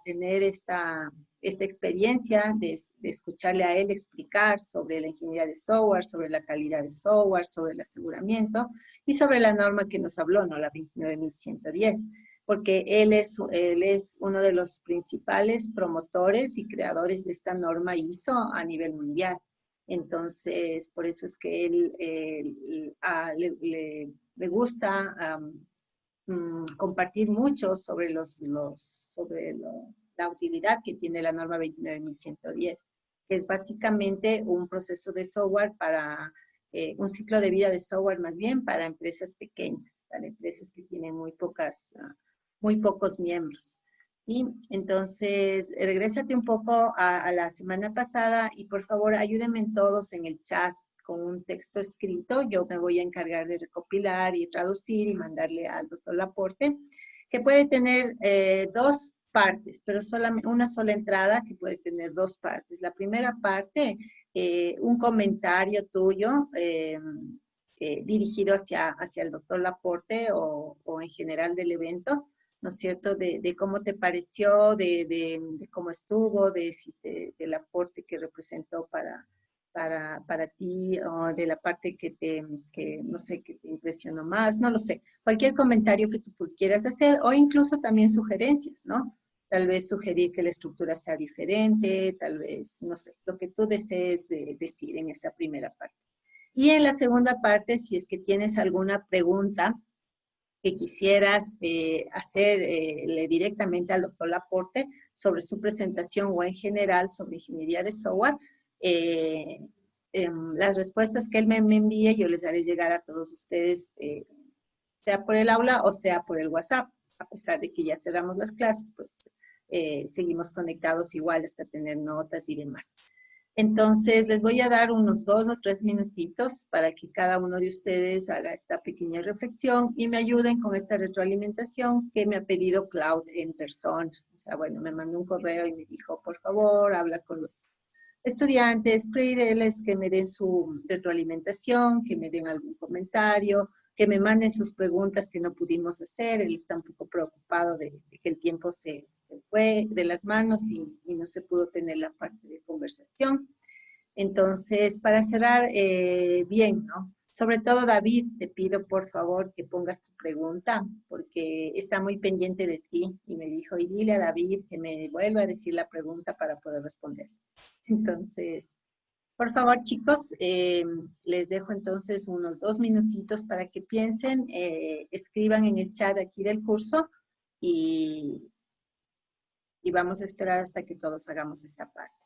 tener esta experiencia de escucharle a él explicar sobre la ingeniería de software, sobre la calidad de software, sobre el aseguramiento y sobre la norma que nos habló, ¿no? La 29110, porque él es uno de los principales promotores y creadores de esta norma ISO a nivel mundial. Entonces, por eso es que él le gusta compartir mucho sobre la utilidad que tiene la norma 29110, que es básicamente un proceso de software para, un ciclo de vida de software más bien para empresas pequeñas, para empresas que tienen muy pocos miembros. ¿Sí? Entonces, regrésate un poco a la semana pasada y por favor ayúdenme todos en el chat con un texto escrito. Yo me voy a encargar de recopilar y traducir y mandarle al doctor Laporte, que puede tener dos partes, pero solamente una sola entrada que puede tener dos partes. La primera parte, un comentario tuyo dirigido hacia el doctor Laporte o en general del evento, ¿no es cierto?, de cómo te pareció, de cómo estuvo, del aporte que representó para ti, o de la parte no sé, que te impresionó más, no lo sé. Cualquier comentario que tú quieras hacer, o incluso también sugerencias, ¿no? Tal vez sugerir que la estructura sea diferente, tal vez, no sé, lo que tú desees decir en esa primera parte. Y en la segunda parte, si es que tienes alguna pregunta que quisieras hacerle directamente al doctor Laporte sobre su presentación o en general sobre ingeniería de software, las respuestas que él me envíe yo les haré llegar a todos ustedes, sea por el aula o sea por el WhatsApp. A pesar de que ya cerramos las clases, pues seguimos conectados igual hasta tener notas y demás. Entonces, les voy a dar unos 2 o 3 minutitos para que cada uno de ustedes haga esta pequeña reflexión y me ayuden con esta retroalimentación que me ha pedido Cloud en persona. O sea, bueno, me mandó un correo y me dijo, por favor, habla con los estudiantes, pídeles que me den su retroalimentación, que me den algún comentario, que me manden sus preguntas que no pudimos hacer. Él está un poco preocupado de que el tiempo se fue de las manos y no se pudo tener la parte de conversación. Entonces, para cerrar bien, ¿no? Sobre todo, David, te pido por favor que pongas tu pregunta, porque está muy pendiente de ti y me dijo, y dile a David que me vuelva a decir la pregunta para poder responder. Entonces, por favor, chicos, les dejo entonces unos 2 minutitos para que piensen, escriban en el chat aquí del curso y, y vamos a esperar hasta que todos hagamos esta parte.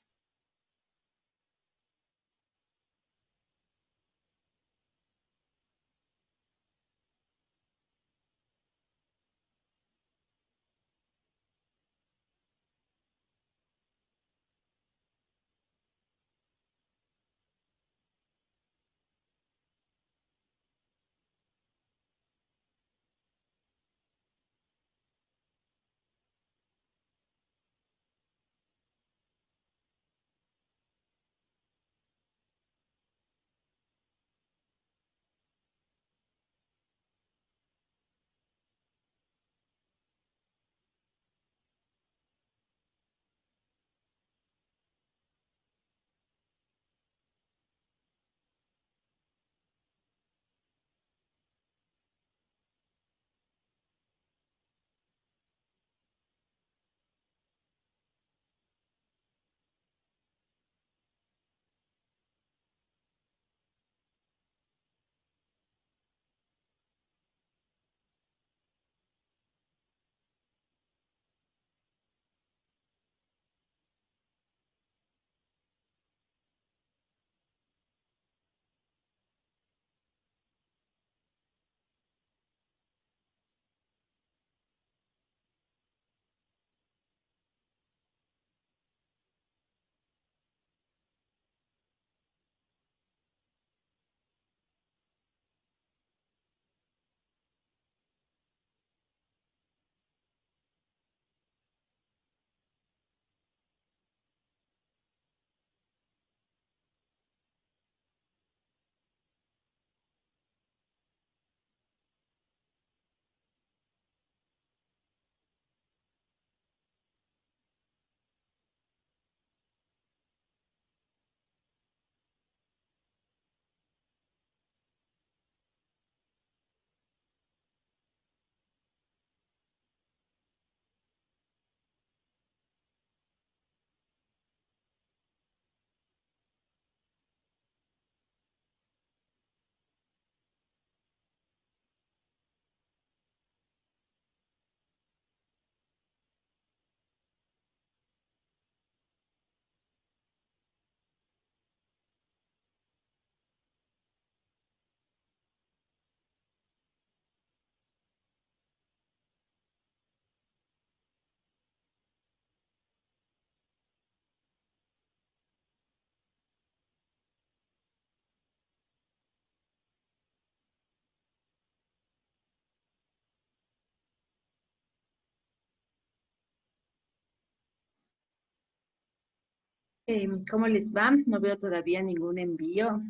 ¿Cómo les va? No veo todavía ningún envío.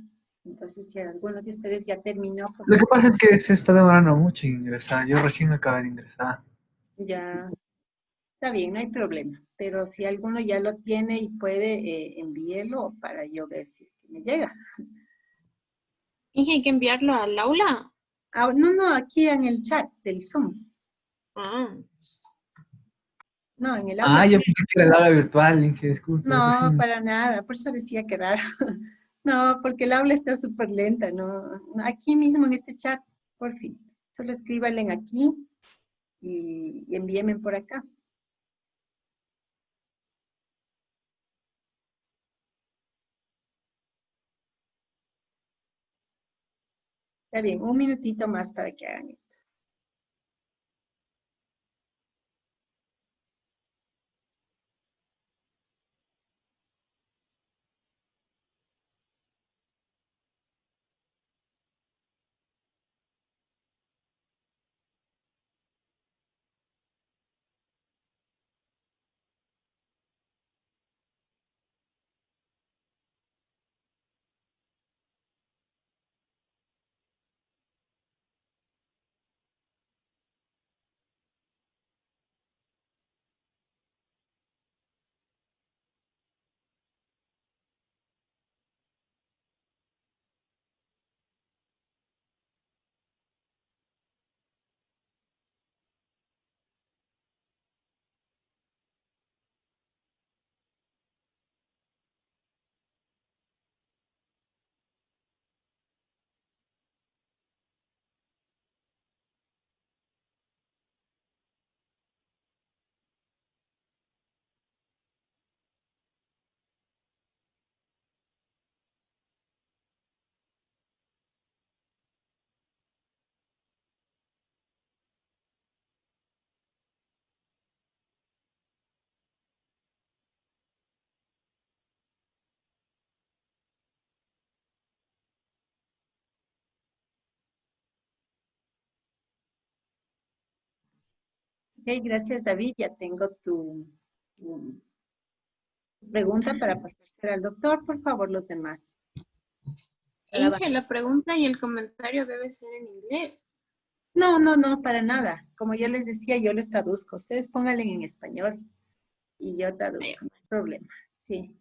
Entonces, si alguno de ustedes ya terminó, por Lo que favor, pasa es que se está demorando mucho en ingresar. Yo recién acabé de ingresar. ya está bien, no hay problema. Pero si alguno ya lo tiene y puede, envíelo para yo ver si es que me llega. Inge, hay que enviarlo al aula. Ah, no, no, aquí en el chat del Zoom. Ah, No, en el aula. Ah, yo pensé que era el aula virtual, Inge, disculpe. No, Recién. para nada. Por eso decía que raro. No, porque el aula está súper lenta, ¿no? Aquí mismo en este chat, por fin. Solo escríbanle aquí y envíenme por acá. Está bien, un minutito más para que hagan esto. Gracias David. Ya tengo tu pregunta para pasar al doctor. Por favor, los demás. Inge, la pregunta y el comentario debe ser en inglés. No, para nada. Como yo les decía, yo les traduzco. Ustedes pónganle en español y yo traduzco, no hay problema. Sí.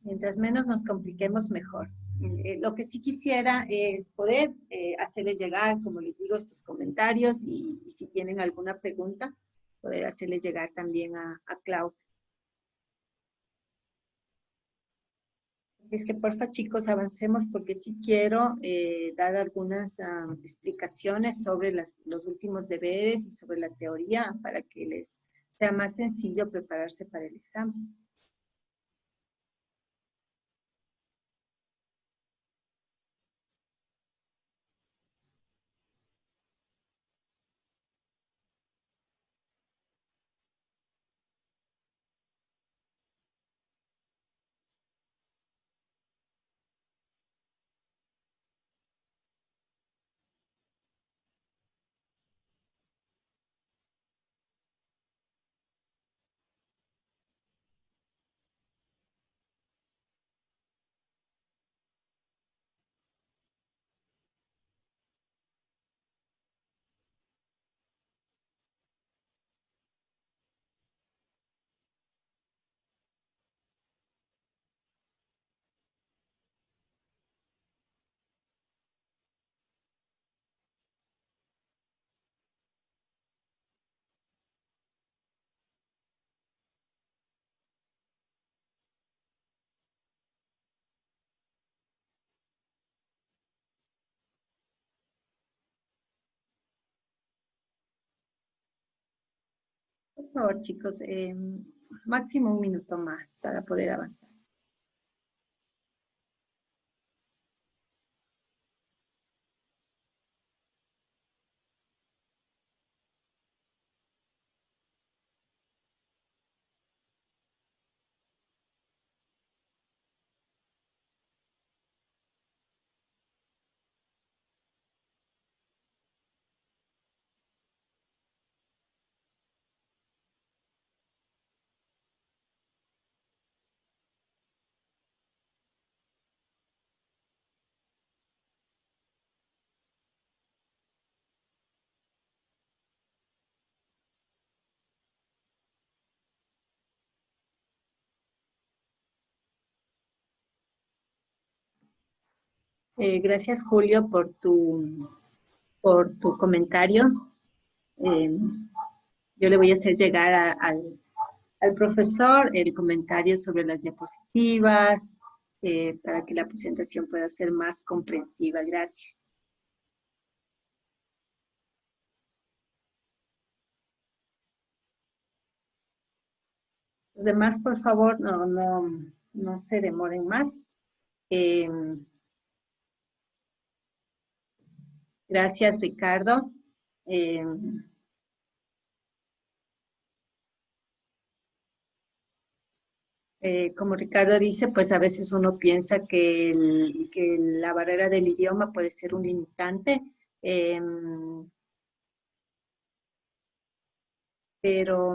Mientras menos nos compliquemos, mejor. Lo que sí quisiera es poder hacerles llegar, como les digo, estos comentarios y si tienen alguna pregunta, poder hacerles llegar también a Claudia. Así es que porfa chicos, avancemos porque sí quiero dar algunas explicaciones sobre los últimos deberes y sobre la teoría para que les sea más sencillo prepararse para el examen. Por favor, chicos, máximo un minuto más para poder avanzar. Gracias, Julio, por tu comentario. Yo le voy a hacer llegar al profesor el comentario sobre las diapositivas para que la presentación pueda ser más comprensiva. Gracias. Los demás, por favor, no se demoren más. Eh, gracias, Ricardo. Como Ricardo dice, pues a veces uno piensa que la barrera del idioma puede ser un limitante, pero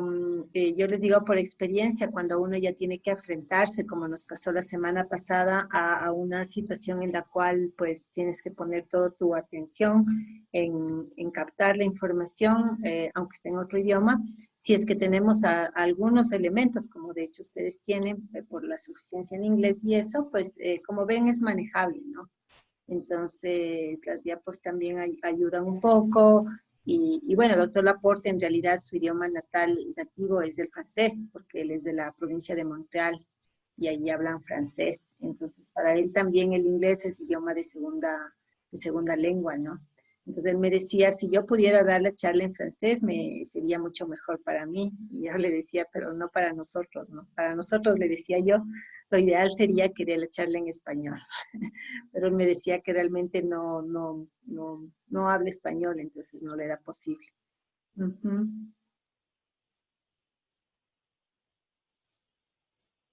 yo les digo por experiencia, cuando uno ya tiene que enfrentarse, como nos pasó la semana pasada, a una situación en la cual pues tienes que poner toda tu atención en captar la información, aunque esté en otro idioma, si es que tenemos algunos elementos, como de hecho ustedes tienen por la suficiencia en inglés y eso, pues como ven es manejable, ¿no? Entonces, las diapos también ayudan un poco. Y bueno, doctor Laporte, en realidad su idioma nativo es el francés, porque él es de la provincia de Montreal y allí hablan francés. Entonces, para él también el inglés es idioma de segunda lengua, ¿no? Entonces, él me decía, si yo pudiera dar la charla en francés, sería mucho mejor para mí. Y yo le decía, pero no para nosotros, ¿no? Para nosotros, le decía yo, lo ideal sería que dé la charla en español. Pero él me decía que realmente no habla español, entonces no le era posible. Ujú.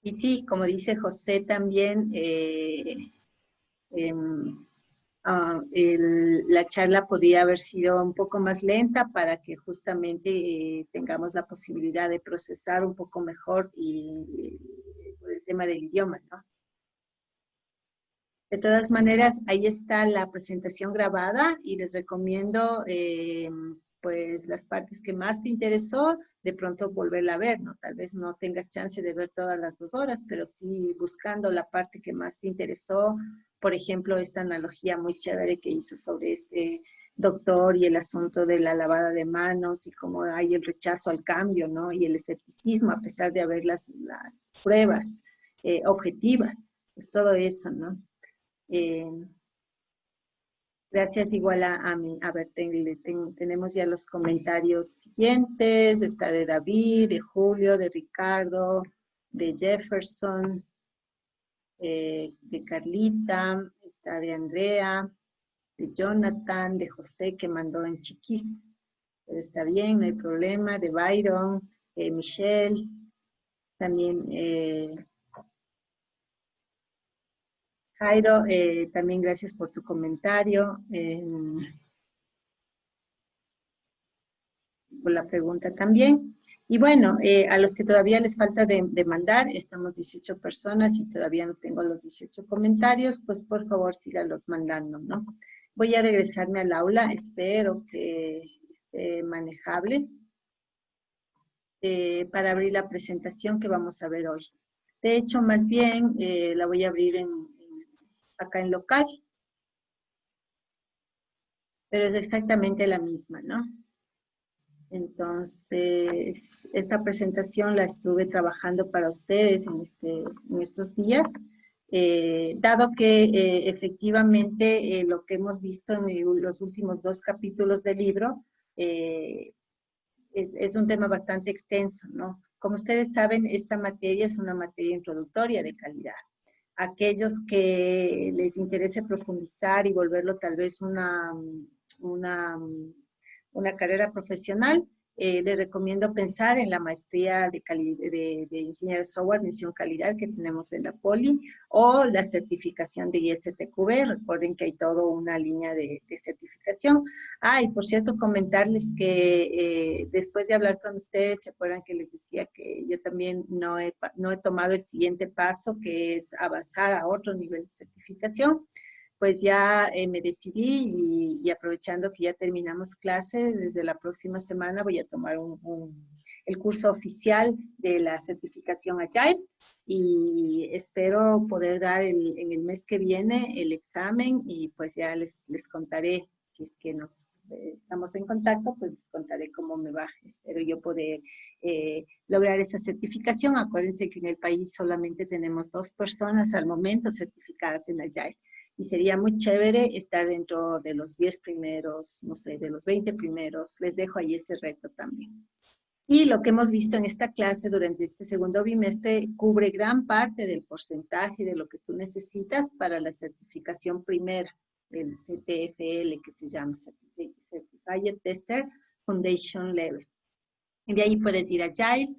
Y sí, como dice José también, la charla podría haber sido un poco más lenta para que justamente tengamos la posibilidad de procesar un poco mejor y por el tema del idioma, ¿no? De todas maneras, ahí está la presentación grabada y les recomiendo pues las partes que más te interesó, de pronto volverla a ver, ¿no? Tal vez no tengas chance de ver todas las 2 horas, pero sí buscando la parte que más te interesó. Por ejemplo, esta analogía muy chévere que hizo sobre este doctor y el asunto de la lavada de manos y cómo hay el rechazo al cambio, ¿no? Y el escepticismo a pesar de haber las pruebas objetivas. Pues todo eso, ¿no? Gracias igual a mí. A ver, tenemos ya los comentarios siguientes. Está de David, de Julio, de Ricardo, de Jefferson, de Carlita, está de Andrea, de Jonathan, de José que mandó en chiquis. Pero está bien, no hay problema. De Byron, Michelle, también Jairo, también gracias por tu comentario, por la pregunta también. Y bueno, a los que todavía les falta de mandar, estamos 18 personas y todavía no tengo los 18 comentarios, pues por favor síganlos mandando, ¿no? Voy a regresarme al aula, espero que esté manejable para abrir la presentación que vamos a ver hoy. De hecho, más bien la voy a abrir acá en local, pero es exactamente la misma, ¿no? Entonces, esta presentación la estuve trabajando para ustedes en estos días, dado que efectivamente lo que hemos visto en los últimos 2 capítulos del libro es un tema bastante extenso, ¿no? Como ustedes saben, esta materia es una materia introductoria de calidad. Aquellos que les interese profundizar y volverlo tal vez una carrera profesional, les recomiendo pensar en la maestría de ingeniero de software, mención calidad que tenemos en la Poli, o la certificación de ISTQB. Recuerden que hay toda una línea de certificación. Y por cierto, comentarles que después de hablar con ustedes, ¿se acuerdan que les decía que yo también no he tomado el siguiente paso, que es avanzar a otro nivel de certificación? Pues ya me decidí y aprovechando que ya terminamos clase, desde la próxima semana voy a tomar el curso oficial de la certificación Agile y espero poder dar en el mes que viene el examen y pues ya les contaré, si es que estamos en contacto, pues les contaré cómo me va. Espero yo poder lograr esa certificación. Acuérdense que en el país solamente tenemos 2 personas al momento certificadas en Agile. Y sería muy chévere estar dentro de los 10 primeros, no sé, de los 20 primeros. Les dejo ahí ese reto también. Y lo que hemos visto en esta clase durante este segundo bimestre cubre gran parte del porcentaje de lo que tú necesitas para la certificación primera, el CTFL, que se llama Certified Tester Foundation Level. Y de ahí puedes ir a Agile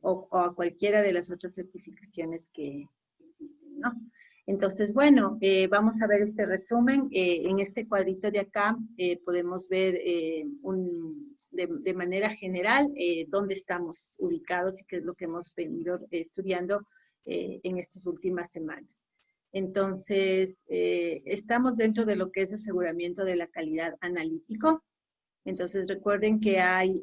o a cualquiera de las otras certificaciones que existen, ¿no? Entonces, bueno, vamos a ver este resumen. En este cuadrito de acá podemos ver de manera general dónde estamos ubicados y qué es lo que hemos venido estudiando en estas últimas semanas. Entonces, estamos dentro de lo que es aseguramiento de la calidad analítico. Entonces, recuerden que hay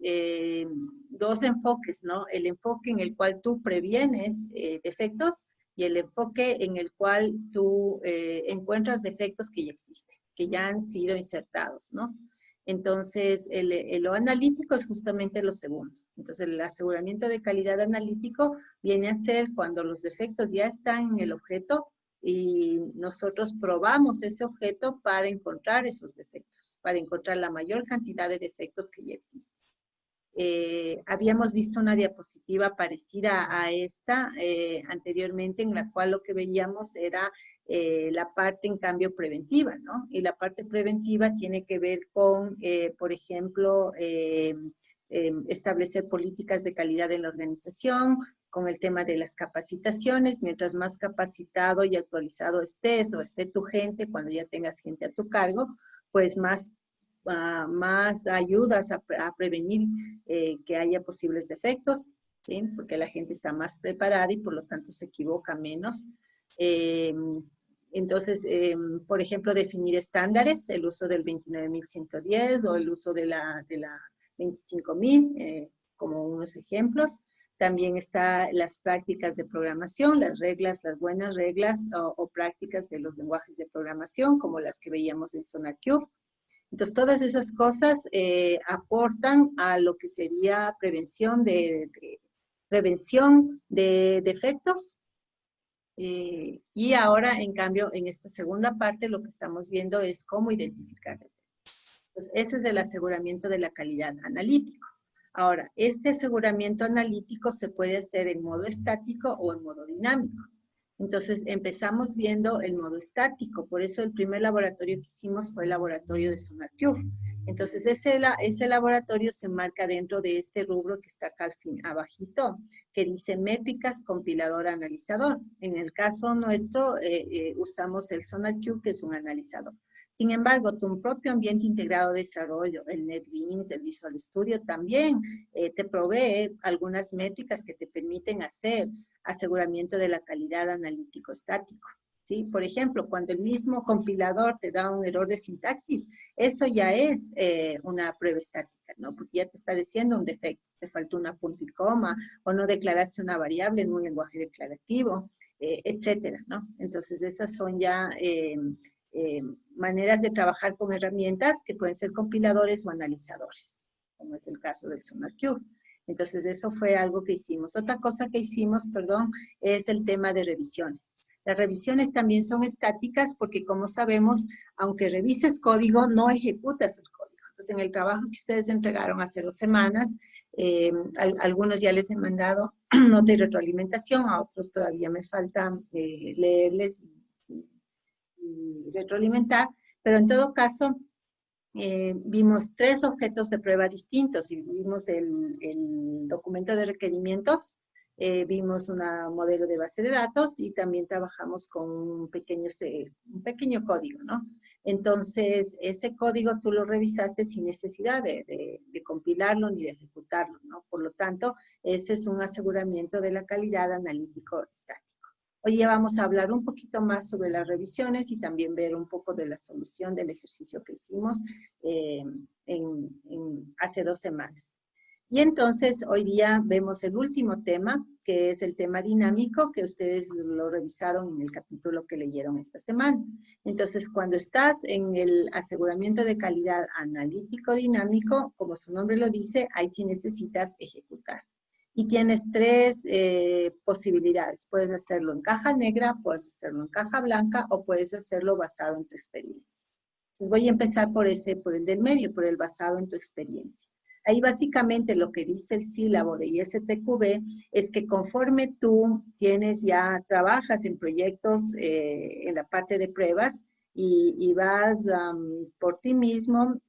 2 enfoques, ¿no? El enfoque en el cual tú previenes defectos y el enfoque en el cual tú encuentras defectos que ya existen, que ya han sido insertados, ¿no? Entonces, lo analítico es justamente lo segundo. Entonces, el aseguramiento de calidad analítico viene a ser cuando los defectos ya están en el objeto y nosotros probamos ese objeto para encontrar esos defectos, para encontrar la mayor cantidad de defectos que ya existen. Habíamos visto una diapositiva parecida a esta anteriormente, en la cual lo que veíamos era la parte en cambio preventiva, ¿no? Y la parte preventiva tiene que ver con, por ejemplo, establecer políticas de calidad en la organización, con el tema de las capacitaciones. Mientras más capacitado y actualizado estés o esté tu gente, cuando ya tengas gente a tu cargo, pues más ayudas a prevenir que haya posibles defectos, ¿sí? Porque la gente está más preparada y por lo tanto se equivoca menos. Entonces, por ejemplo, definir estándares, el uso del 29110 o el uso de la 25000, como unos ejemplos. También están las prácticas de programación, las reglas, las buenas reglas o prácticas de los lenguajes de programación, como las que veíamos en SonarQube. Entonces, todas esas cosas aportan a lo que sería prevención de defectos. Y ahora, en cambio, en esta segunda parte, lo que estamos viendo es cómo identificar defectos. Entonces, ese es el aseguramiento de la calidad analítico. Ahora, este aseguramiento analítico se puede hacer en modo estático o en modo dinámico. Entonces, empezamos viendo el modo estático. Por eso el primer laboratorio que hicimos fue el laboratorio de SonarQube. Entonces, ese laboratorio se marca dentro de este rubro que está acá al fin, abajito, que dice métricas, compilador, analizador. En el caso nuestro, usamos el SonarQube, que es un analizador. Sin embargo, tu propio ambiente integrado de desarrollo, el NetBeans, el Visual Studio, también te provee algunas métricas que te permiten hacer aseguramiento de la calidad analítico estático, ¿sí? Por ejemplo, cuando el mismo compilador te da un error de sintaxis, eso ya es una prueba estática, ¿no? Porque ya te está diciendo un defecto, te faltó una punto y coma, o no declaraste una variable en un lenguaje declarativo, etcétera, ¿no? Entonces, esas son ya maneras de trabajar con herramientas que pueden ser compiladores o analizadores, como es el caso del SonarQube. Entonces, eso fue algo que hicimos. Otra cosa que hicimos, perdón, es el tema de revisiones. Las revisiones también son estáticas porque, como sabemos, aunque revises código, no ejecutas el código. Entonces, en el trabajo que ustedes entregaron hace 2 semanas, algunos ya les he mandado nota y retroalimentación, a otros todavía me falta leerles y retroalimentar, pero en todo caso, vimos 3 objetos de prueba distintos y vimos el documento de requerimientos, vimos un modelo de base de datos y también trabajamos con un pequeño código, ¿no? Entonces, ese código tú lo revisaste sin necesidad de compilarlo ni de ejecutarlo, ¿no? Por lo tanto, ese es un aseguramiento de la calidad analítico estático. Hoy ya vamos a hablar un poquito más sobre las revisiones y también ver un poco de la solución del ejercicio que hicimos hace 2 semanas. Y entonces, hoy día vemos el último tema, que es el tema dinámico, que ustedes lo revisaron en el capítulo que leyeron esta semana. Entonces, cuando estás en el aseguramiento de calidad analítico dinámico, como su nombre lo dice, ahí sí necesitas ejecutar. Y tienes 3 posibilidades. Puedes hacerlo en caja negra, puedes hacerlo en caja blanca o puedes hacerlo basado en tu experiencia. Entonces voy a empezar por el del medio, por el basado en tu experiencia. Ahí básicamente lo que dice el sílabo de ISTQB es que conforme tú trabajas en proyectos en la parte de pruebas y vas por ti mismo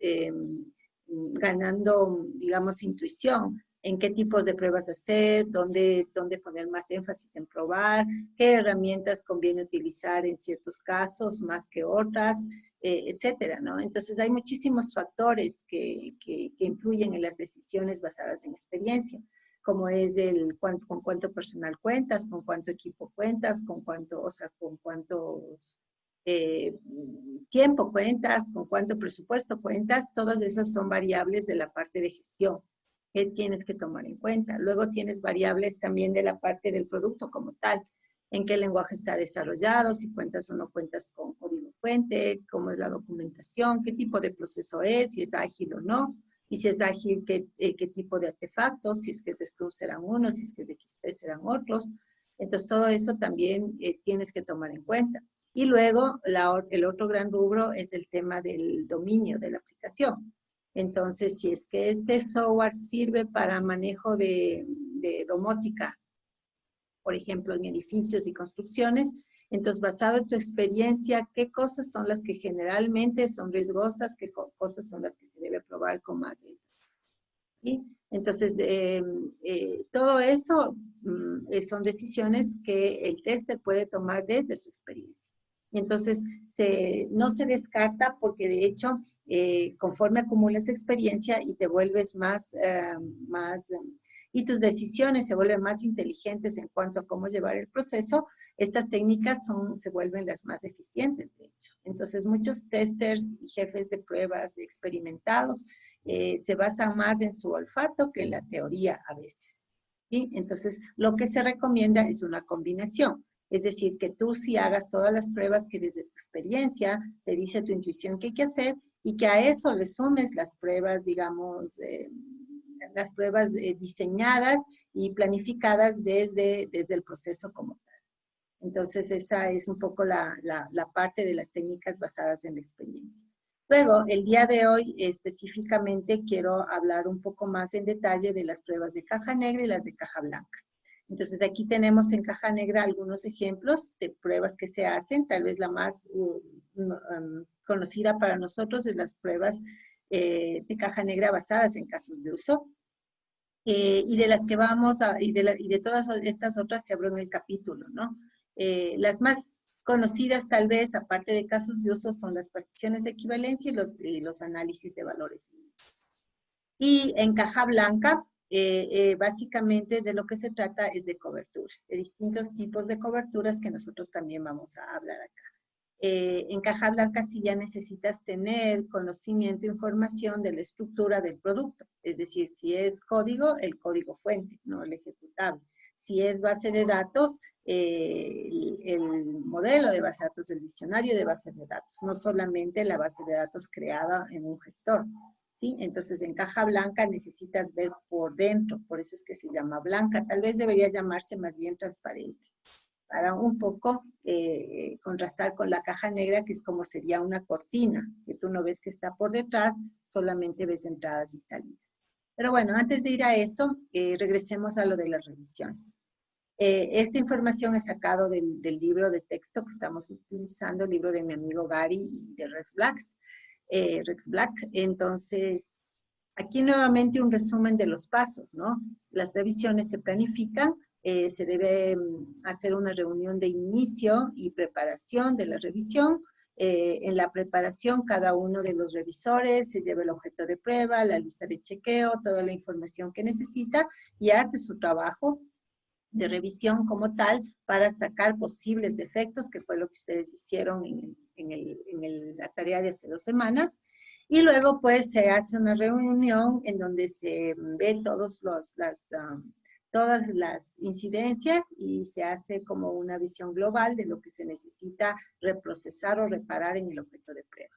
ganando, digamos, intuición en qué tipos de pruebas hacer, dónde poner más énfasis en probar, qué herramientas conviene utilizar en ciertos casos más que otras, etcétera, ¿no? Entonces hay muchísimos factores que influyen en las decisiones basadas en experiencia, como es con cuánto personal cuentas, con cuánto equipo cuentas, con cuántos tiempo cuentas, con cuánto presupuesto cuentas. Todas esas son variables de la parte de gestión que tienes que tomar en cuenta. Luego tienes variables también de la parte del producto como tal, en qué lenguaje está desarrollado, si cuentas o no cuentas con código fuente, cómo es la documentación, qué tipo de proceso es, si es ágil o no, y si es ágil, qué tipo de artefactos, si es que es Scrum serán unos, si es que es XP serán otros. Entonces, todo eso también tienes que tomar en cuenta. Y luego, el otro gran rubro es el tema del dominio de la aplicación. Entonces, si es que este software sirve para manejo de domótica, por ejemplo, en edificios y construcciones, entonces, basado en tu experiencia, ¿qué cosas son las que generalmente son riesgosas? ¿Qué cosas son las que se debe probar con más énfasis? ¿Sí? Entonces, todo eso son decisiones que el tester puede tomar desde su experiencia. Y entonces no se descarta porque de hecho, conforme acumulas experiencia y te vuelves y tus decisiones se vuelven más inteligentes en cuanto a cómo llevar el proceso, estas técnicas se vuelven las más eficientes, de hecho. Entonces, muchos testers y jefes de pruebas experimentados se basan más en su olfato que en la teoría a veces. ¿Sí? Entonces, lo que se recomienda es una combinación. Es decir, que tú sí hagas todas las pruebas que desde tu experiencia te dice tu intuición que hay que hacer y que a eso le sumes las pruebas, digamos, las pruebas diseñadas y planificadas desde el proceso como tal. Entonces, esa es un poco la parte de las técnicas basadas en la experiencia. Luego, el día de hoy específicamente quiero hablar un poco más en detalle de las pruebas de caja negra y las de caja blanca. Entonces, aquí tenemos en caja negra algunos ejemplos de pruebas que se hacen. Tal vez la más conocida para nosotros es las pruebas de caja negra basadas en casos de uso. Y de las que y de todas estas otras se habló en el capítulo, ¿no? Las más conocidas tal vez, aparte de casos de uso, son las particiones de equivalencia y los análisis de valores límites. Y en caja blanca, básicamente de lo que se trata es de coberturas, de distintos tipos de coberturas que nosotros también vamos a hablar acá. En caja blanca sí ya necesitas tener conocimiento e información de la estructura del producto, es decir, si es código, el código fuente, no el ejecutable. Si es base de datos, el modelo de base de datos, el diccionario de base de datos, no solamente la base de datos creada en un gestor. ¿Sí? Entonces, en caja blanca necesitas ver por dentro, por eso es que se llama blanca. Tal vez debería llamarse más bien transparente, para un poco contrastar con la caja negra, que es como sería una cortina, que tú no ves que está por detrás, solamente ves entradas y salidas. Pero bueno, antes de ir a eso, regresemos a lo de las revisiones. Esta información es sacado del libro de texto que estamos utilizando, el libro de mi amigo Gary y de Rex Black. Entonces, aquí nuevamente un resumen de los pasos, ¿no? Las revisiones se planifican, se debe hacer una reunión de inicio y preparación de la revisión. En la preparación, cada uno de los revisores se lleva el objeto de prueba, la lista de chequeo, toda la información que necesita y hace su trabajo de revisión como tal para sacar posibles defectos, que fue lo que ustedes hicieron en la tarea de hace 2 semanas. Y luego, pues, se hace una reunión en donde se ven todas las incidencias y se hace como una visión global de lo que se necesita reprocesar o reparar en el objeto de prueba.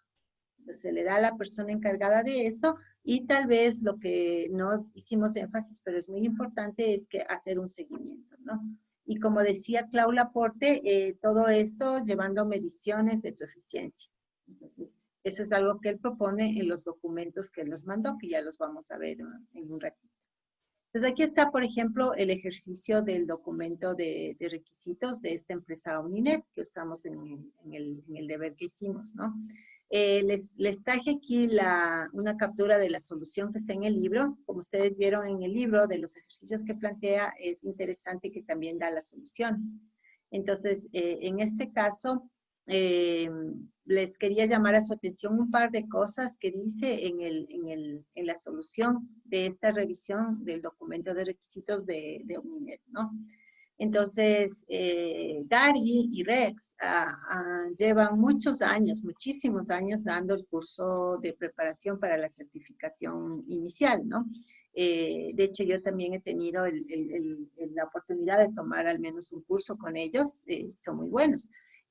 Entonces, se le da a la persona encargada de eso y tal vez lo que no hicimos énfasis, pero es muy importante, es que hacer un seguimiento, ¿no? Y como decía Clau Laporte, todo esto llevando mediciones de tu eficiencia. Entonces, eso es algo que él propone en los documentos que él nos mandó, que ya los vamos a ver en un ratito. Entonces, aquí está, por ejemplo, el ejercicio del documento de requisitos de esta empresa Omninet que usamos en el deber que hicimos, ¿no? Les traje aquí una captura de la solución que está en el libro. Como ustedes vieron en el libro, de los ejercicios que plantea, es interesante que también da las soluciones. Entonces, en este caso, les quería llamar a su atención un par de cosas que dice en la solución de esta revisión del documento de requisitos de Omninet, ¿no? Entonces, Gary y Rex llevan muchos años, muchísimos años dando el curso de preparación para la certificación inicial, ¿no? De hecho, yo también he tenido la oportunidad de tomar al menos un curso con ellos, son muy buenos.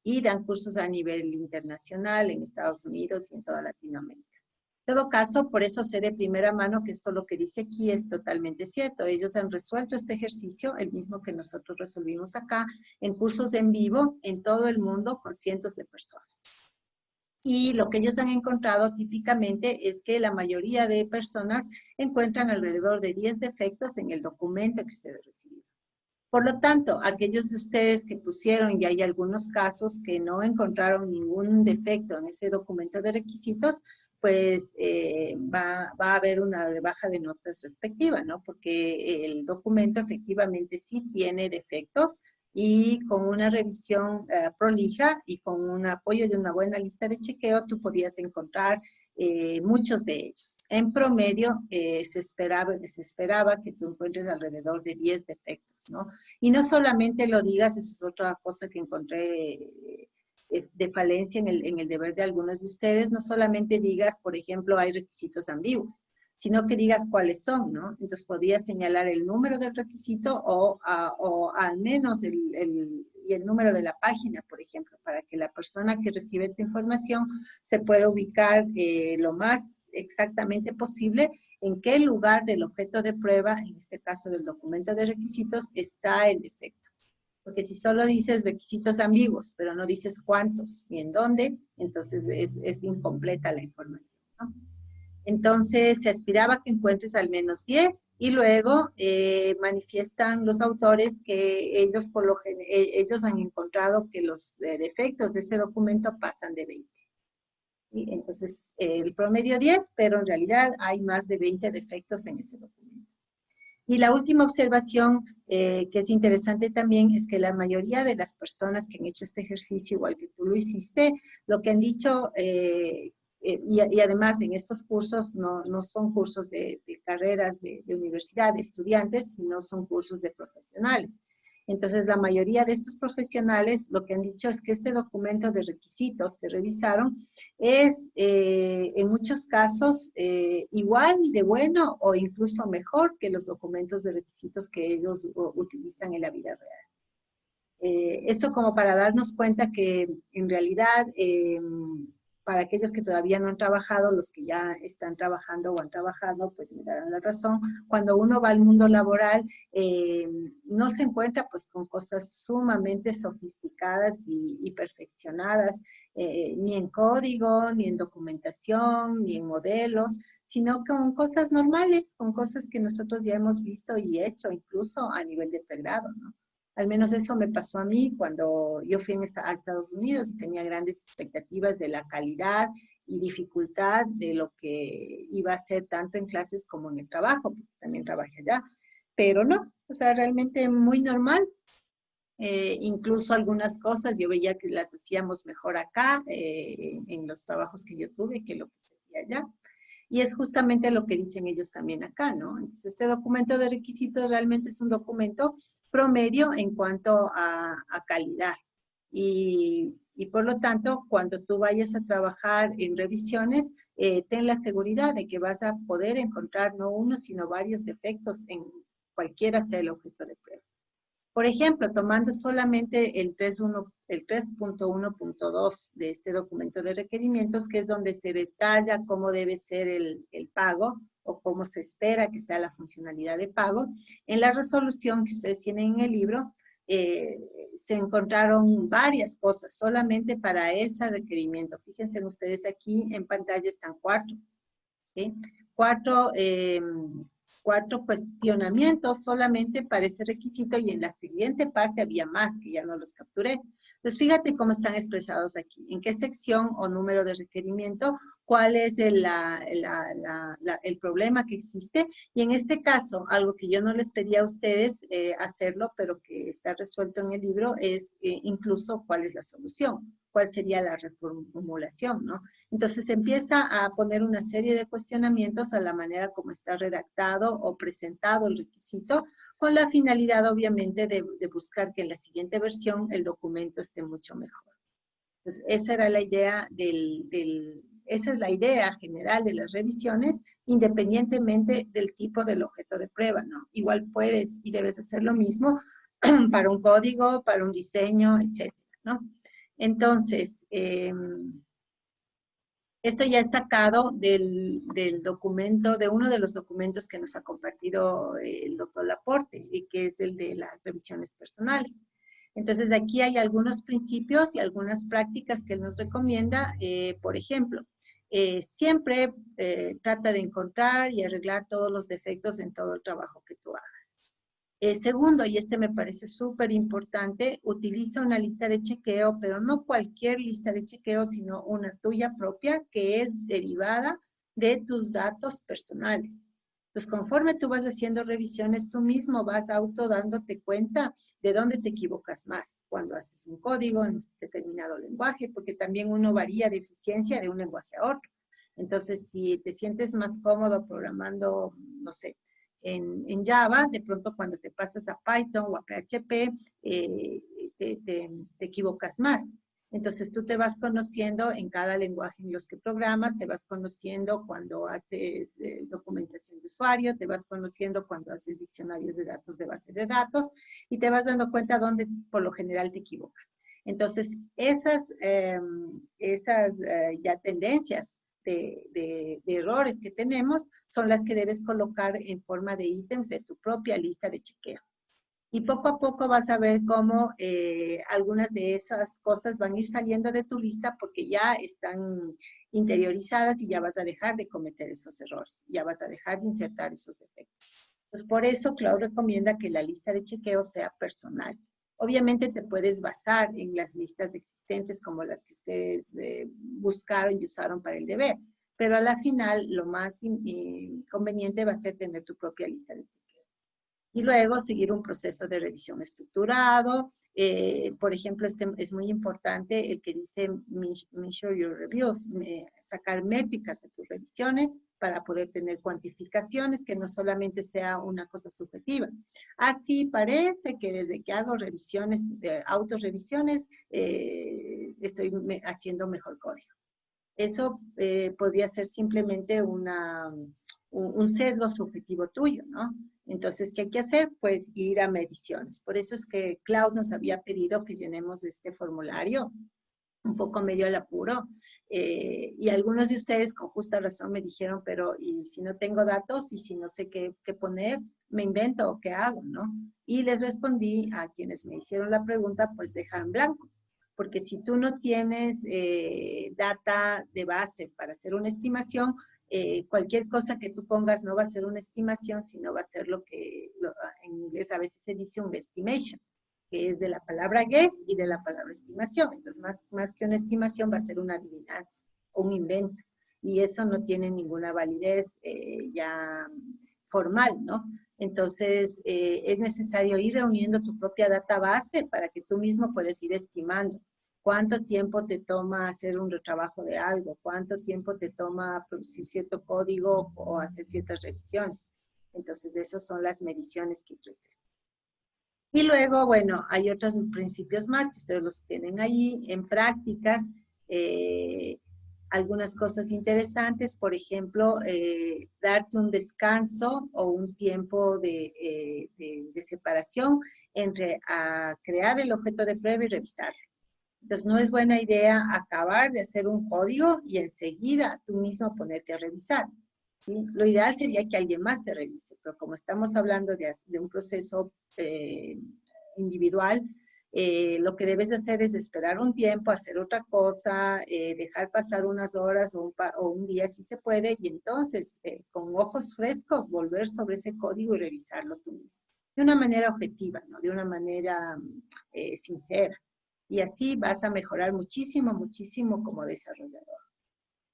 Y dan cursos a nivel internacional en Estados Unidos y en toda Latinoamérica. En todo caso, por eso sé de primera mano que esto lo que dice aquí es totalmente cierto. Ellos han resuelto este ejercicio, el mismo que nosotros resolvimos acá, en cursos en vivo en todo el mundo con cientos de personas. Y lo que ellos han encontrado típicamente es que la mayoría de personas encuentran alrededor de 10 defectos en el documento que ustedes recibieron. Por lo tanto, aquellos de ustedes que pusieron, y hay algunos casos que no encontraron ningún defecto en ese documento de requisitos, pues va a haber una rebaja de notas respectiva, ¿no? Porque el documento efectivamente sí tiene defectos y con una revisión prolija y con un apoyo de una buena lista de chequeo, tú podías encontrar muchos de ellos. En promedio, se esperaba que tú encuentres alrededor de 10 defectos, ¿no? Y no solamente lo digas, eso es otra cosa que encontré de falencia en el deber de algunos de ustedes, no solamente digas, por ejemplo, hay requisitos ambiguos, sino que digas cuáles son, ¿no? Entonces podrías señalar el número del requisito o al menos el número de la página, por ejemplo, para que la persona que recibe tu información se pueda ubicar lo más exactamente posible en qué lugar del objeto de prueba, en este caso del documento de requisitos, está el defecto. Porque si solo dices requisitos ambiguos, pero no dices cuántos ni en dónde, entonces es incompleta la información, ¿no? Entonces, se aspiraba que encuentres al menos 10 y luego manifiestan los autores que ellos, ellos han encontrado que los defectos de este documento pasan de 20. ¿Sí? Entonces, el promedio 10, pero en realidad hay más de 20 defectos en ese documento. Y la última observación que es interesante también es que la mayoría de las personas que han hecho este ejercicio, igual que tú lo hiciste, lo que han dicho, y además en estos cursos no son cursos de carreras de universidad, de estudiantes, sino son cursos de profesionales. Entonces, la mayoría de estos profesionales lo que han dicho es que este documento de requisitos que revisaron es, en muchos casos, igual de bueno o incluso mejor que los documentos de requisitos que ellos utilizan en la vida real. Eso como para darnos cuenta que en realidad para aquellos que todavía no han trabajado, los que ya están trabajando o han trabajado, pues me darán la razón. Cuando uno va al mundo laboral, no se encuentra pues con cosas sumamente sofisticadas y perfeccionadas, ni en código, ni en documentación, ni en modelos, sino con cosas normales, con cosas que nosotros ya hemos visto y hecho, incluso a nivel de pregrado, ¿no? Al menos eso me pasó a mí cuando yo fui a Estados Unidos y tenía grandes expectativas de la calidad y dificultad de lo que iba a ser tanto en clases como en el trabajo, porque también trabajé allá. Pero no, o sea, realmente muy normal. Incluso algunas cosas yo veía que las hacíamos mejor acá, en los trabajos que yo tuve, que lo que se hacía allá. Y es justamente lo que dicen ellos también acá, ¿no? Entonces, este documento de requisitos realmente es un documento promedio en cuanto a calidad. Y por lo tanto, cuando tú vayas a trabajar en revisiones, ten la seguridad de que vas a poder encontrar no uno, sino varios defectos en cualquiera sea el objeto de prueba. Por ejemplo, tomando solamente el 3.1.2 de este documento de requerimientos, que es donde se detalla cómo debe ser el pago o cómo se espera que sea la funcionalidad de pago, en la resolución que ustedes tienen en el libro, se encontraron varias cosas solamente para ese requerimiento. Fíjense ustedes aquí en pantalla están 4. ¿Sí? Cuatro cuestionamientos solamente para ese requisito y en la siguiente parte había más que ya no los capturé. Entonces, fíjate cómo están expresados aquí, en qué sección o número de requerimiento, cuál es el problema que existe. Y en este caso, algo que yo no les pedí a ustedes hacerlo, pero que está resuelto en el libro, es incluso cuál es la solución, cuál sería la reformulación, ¿no? Entonces empieza a poner una serie de cuestionamientos a la manera como está redactado o presentado el requisito, con la finalidad obviamente de buscar que en la siguiente versión el documento esté mucho mejor. Entonces esa era la idea esa es la idea general de las revisiones, independientemente del tipo del objeto de prueba, ¿no? Igual puedes y debes hacer lo mismo para un código, para un diseño, etcétera, ¿no? Entonces, esto ya es sacado del documento, de uno de los documentos que nos ha compartido el doctor Laporte, y que es el de las revisiones personales. Entonces, aquí hay algunos principios y algunas prácticas que él nos recomienda. Por ejemplo, siempre trata de encontrar y arreglar todos los defectos en todo el trabajo que tú hagas. Segundo, y este me parece súper importante, utiliza una lista de chequeo, pero no cualquier lista de chequeo, sino una tuya propia que es derivada de tus datos personales. Entonces, conforme tú vas haciendo revisiones, tú mismo vas auto dándote cuenta de dónde te equivocas más cuando haces un código en determinado lenguaje, porque también uno varía de eficiencia de un lenguaje a otro. Entonces, si te sientes más cómodo programando, no sé, en Java, de pronto cuando te pasas a Python o a PHP, te equivocas más. Entonces tú te vas conociendo en cada lenguaje en los que programas, te vas conociendo cuando haces documentación de usuario, te vas conociendo cuando haces diccionarios de datos de base de datos y te vas dando cuenta dónde por lo general te equivocas. Entonces esas ya tendencias de errores que tenemos son las que debes colocar en forma de ítems de tu propia lista de chequeo. Y poco a poco vas a ver cómo algunas de esas cosas van a ir saliendo de tu lista porque ya están interiorizadas y ya vas a dejar de cometer esos errores, ya vas a dejar de insertar esos defectos. Entonces, por eso Cloud recomienda que la lista de chequeo sea personal. Obviamente te puedes basar en las listas existentes como las que ustedes buscaron y usaron para el deber, pero a la final lo más conveniente va a ser tener tu propia lista de chequeo. Y luego seguir un proceso de revisión estructurado. Por ejemplo, este es muy importante el que dice measure your reviews, sacar métricas de tus revisiones para poder tener cuantificaciones, que no solamente sea una cosa subjetiva. Así parece que desde que hago revisiones, autorrevisiones, estoy haciendo mejor código. Eso podría ser simplemente un sesgo subjetivo tuyo, ¿no? Entonces, ¿qué hay que hacer? Pues ir a mediciones. Por eso es que Cloud nos había pedido que llenemos este formulario, un poco medio al apuro, y algunos de ustedes con justa razón me dijeron, pero ¿y si no tengo datos y si no sé qué poner? ¿Me invento o qué hago, no? Y les respondí a quienes me hicieron la pregunta, pues deja en blanco. Porque si tú no tienes data de base para hacer una estimación, cualquier cosa que tú pongas no va a ser una estimación, sino va a ser lo que en inglés a veces se dice un estimation, que es de la palabra guess y de la palabra estimación. Entonces, más que una estimación va a ser una adivinanza o un invento. Y eso no tiene ninguna validez ya formal, ¿no? Entonces, es necesario ir reuniendo tu propia database para que tú mismo puedas ir estimando cuánto tiempo te toma hacer un retrabajo de algo, cuánto tiempo te toma producir cierto código o hacer ciertas revisiones. Entonces, esas son las mediciones que hay que hacer. Y luego, bueno, hay otros principios más que ustedes los tienen ahí en prácticas. Algunas cosas interesantes, por ejemplo, darte un descanso o un tiempo de separación entre crear el objeto de prueba y revisarlo. Entonces, no es buena idea acabar de hacer un código y enseguida tú mismo ponerte a revisar, ¿sí? Lo ideal sería que alguien más te revise, pero como estamos hablando de un proceso individual, lo que debes hacer es esperar un tiempo, hacer otra cosa, dejar pasar unas horas o un día si se puede, y entonces con ojos frescos volver sobre ese código y revisarlo tú mismo. De una manera objetiva, ¿no? De una manera sincera. Y así vas a mejorar muchísimo, muchísimo como desarrollador,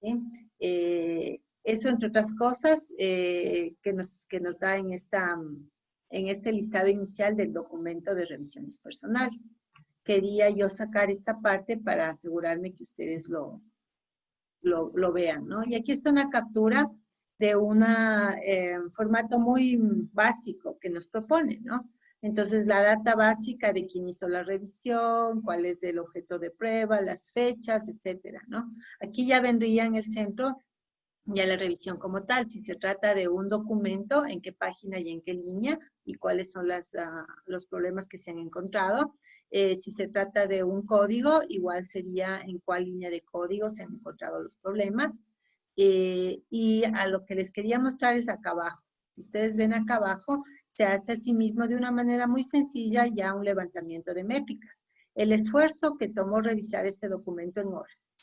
¿sí? Eso, entre otras cosas, que nos da en este listado inicial del documento de revisiones personales. Quería yo sacar esta parte para asegurarme que ustedes lo vean, ¿no? Y aquí está una captura de un formato muy básico que nos propone, ¿no? Entonces, la data básica de quién hizo la revisión, cuál es el objeto de prueba, las fechas, etcétera, ¿no? Aquí ya vendría en el centro ya la revisión como tal, si se trata de un documento, en qué página y en qué línea, y cuáles son los problemas que se han encontrado. Si se trata de un código, igual sería en cuál línea de código se han encontrado los problemas. Y a lo que les quería mostrar es acá abajo. Si ustedes ven acá abajo, se hace asimismo de una manera muy sencilla ya un levantamiento de métricas. El esfuerzo que tomó revisar este documento en horas.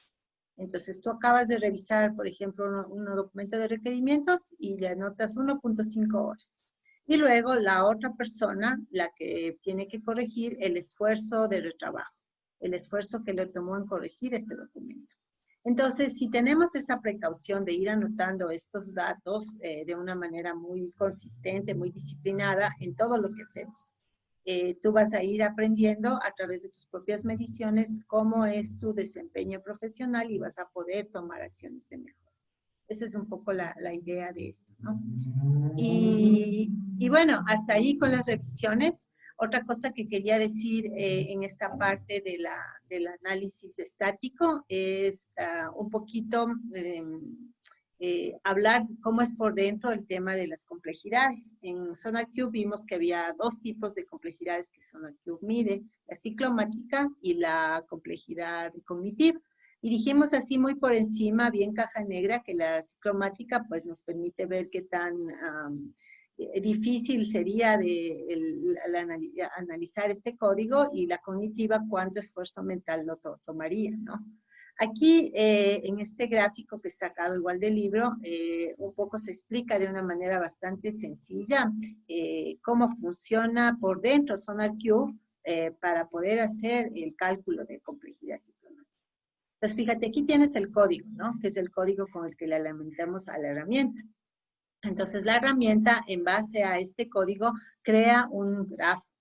Entonces, tú acabas de revisar, por ejemplo, un documento de requerimientos y le anotas 1.5 horas. Y luego la otra persona, la que tiene que corregir el esfuerzo de retrabajo, el esfuerzo que le tomó en corregir este documento. Entonces, si tenemos esa precaución de ir anotando estos datos de una manera muy consistente, muy disciplinada en todo lo que hacemos, tú vas a ir aprendiendo a través de tus propias mediciones cómo es tu desempeño profesional y vas a poder tomar acciones de mejora. Esa es un poco la idea de esto, ¿no? Y bueno, hasta ahí con las revisiones. Otra cosa que quería decir en esta parte del análisis estático es un poquito hablar cómo es por dentro el tema de las complejidades. En SonarQube vimos que había dos tipos de complejidades que SonarQube mide, la ciclomática y la complejidad cognitiva. Y dijimos así muy por encima, bien caja negra, que la ciclomática pues nos permite ver qué tan difícil sería analizar este código, y la cognitiva cuánto esfuerzo mental lo tomaría, ¿no? Aquí, en este gráfico que he sacado igual del libro, un poco se explica de una manera bastante sencilla cómo funciona por dentro SonarQube para poder hacer el cálculo de complejidad ciclomática. Entonces, fíjate, aquí tienes el código, ¿no? Que es el código con el que le alimentamos a la herramienta. Entonces, la herramienta, en base a este código, crea un grafo,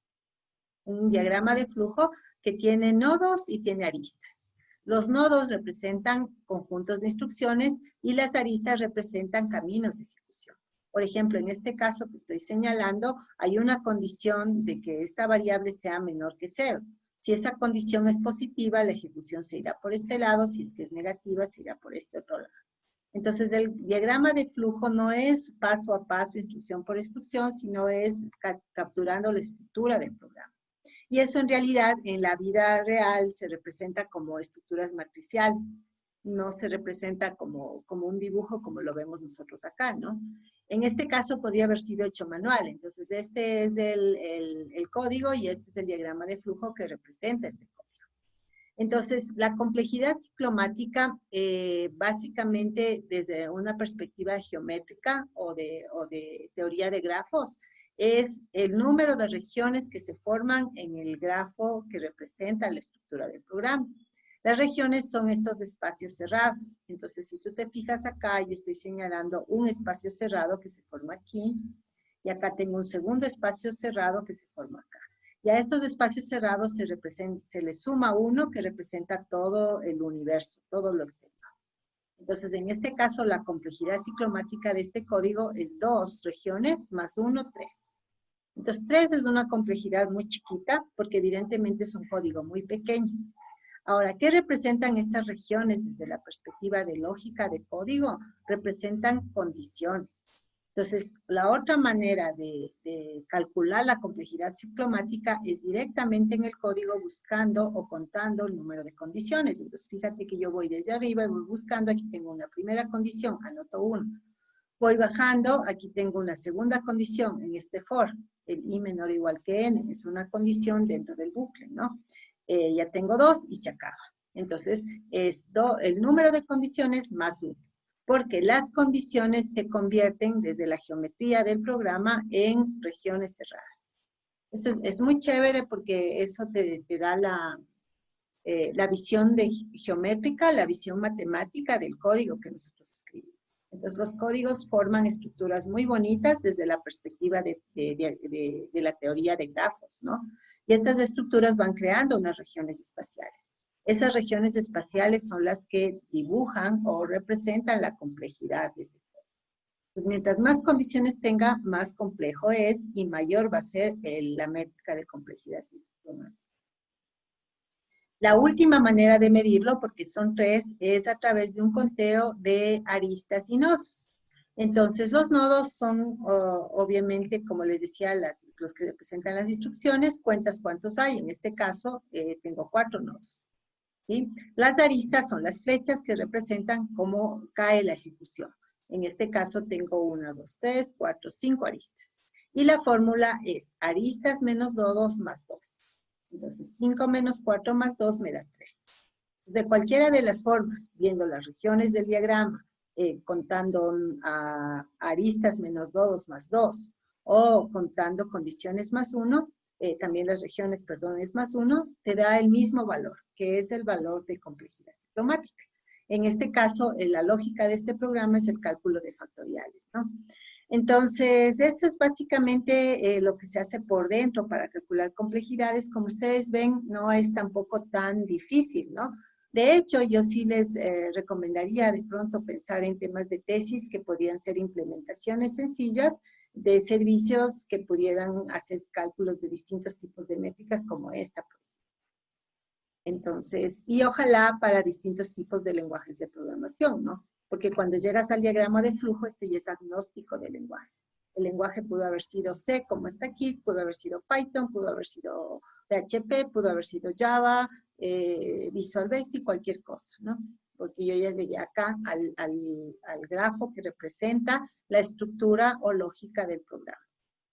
un diagrama de flujo que tiene nodos y tiene aristas. Los nodos representan conjuntos de instrucciones y las aristas representan caminos de ejecución. Por ejemplo, en este caso que estoy señalando, hay una condición de que esta variable sea menor que 0. Si esa condición es positiva, la ejecución se irá por este lado. Si es que es negativa, se irá por este otro lado. Entonces, el diagrama de flujo no es paso a paso, instrucción por instrucción, sino es capturando la estructura del programa. Y eso en realidad en la vida real se representa como estructuras matriciales. No se representa como un dibujo como lo vemos nosotros acá, ¿no? En este caso podría haber sido hecho manual. Entonces, este es el código y este es el diagrama de flujo que representa este código. Entonces, la complejidad ciclomática, básicamente desde una perspectiva geométrica o de teoría de grafos, es el número de regiones que se forman en el grafo que representa la estructura del programa. Las regiones son estos espacios cerrados. Entonces, si tú te fijas acá, yo estoy señalando un espacio cerrado que se forma aquí, y acá tengo un segundo espacio cerrado que se forma acá. Y a estos espacios cerrados se le suma uno que representa todo el universo, todo lo exterior. Entonces, en este caso, la complejidad ciclomática de este código es 2 regiones más 1, 3. Entonces, 3 es una complejidad muy chiquita porque evidentemente es un código muy pequeño. Ahora, ¿qué representan estas regiones desde la perspectiva de lógica de código? Representan condiciones. Entonces, la otra manera de calcular la complejidad ciclomática es directamente en el código buscando o contando el número de condiciones. Entonces, fíjate que yo voy desde arriba y voy buscando, aquí tengo una primera condición, anoto 1. Voy bajando, aquí tengo una segunda condición en este for, el i menor o igual que n, es una condición dentro del bucle, ¿no? Ya tengo 2 y se acaba. Entonces, es el número de condiciones más 1. Porque las condiciones se convierten desde la geometría del programa en regiones cerradas. Esto es muy chévere porque eso te da la visión geométrica, la visión matemática del código que nosotros escribimos. Entonces, los códigos forman estructuras muy bonitas desde la perspectiva de la teoría de grafos, ¿no? Y estas estructuras van creando unas regiones espaciales. Esas regiones espaciales son las que dibujan o representan la complejidad de ese código. Pues mientras más condiciones tenga, más complejo es y mayor va a ser la métrica de complejidad ciclomática. La última manera de medirlo, porque son 3, es a través de un conteo de aristas y nodos. Entonces, los nodos son, obviamente, como les decía, los que representan las instrucciones, cuentas cuántos hay. En este caso, tengo 4 nodos. ¿Sí? Las aristas son las flechas que representan cómo cae la ejecución. En este caso tengo 1, 2, 3, 4, 5 aristas. Y la fórmula es aristas menos nodos más 2. Entonces 5 menos 4 más 2 me da 3. De cualquiera de las formas, viendo las regiones del diagrama, contando aristas menos nodos más 2, o contando condiciones +1, también las regiones, perdón, es +1, te da el mismo valor, que es el valor de complejidad ciclomática. En este caso, la lógica de este programa es el cálculo de factoriales, ¿no? Entonces, eso es básicamente lo que se hace por dentro para calcular complejidades. Como ustedes ven, no es tampoco tan difícil, ¿no? De hecho, yo sí les recomendaría de pronto pensar en temas de tesis que podrían ser implementaciones sencillas de servicios que pudieran hacer cálculos de distintos tipos de métricas como esta. Entonces, y ojalá para distintos tipos de lenguajes de programación, ¿no? Porque cuando llegas al diagrama de flujo, este ya es agnóstico del lenguaje. El lenguaje pudo haber sido C, como está aquí, pudo haber sido Python, pudo haber sido PHP, pudo haber sido Java, Visual Basic, cualquier cosa, ¿no? Porque yo ya llegué acá al grafo que representa la estructura o lógica del programa.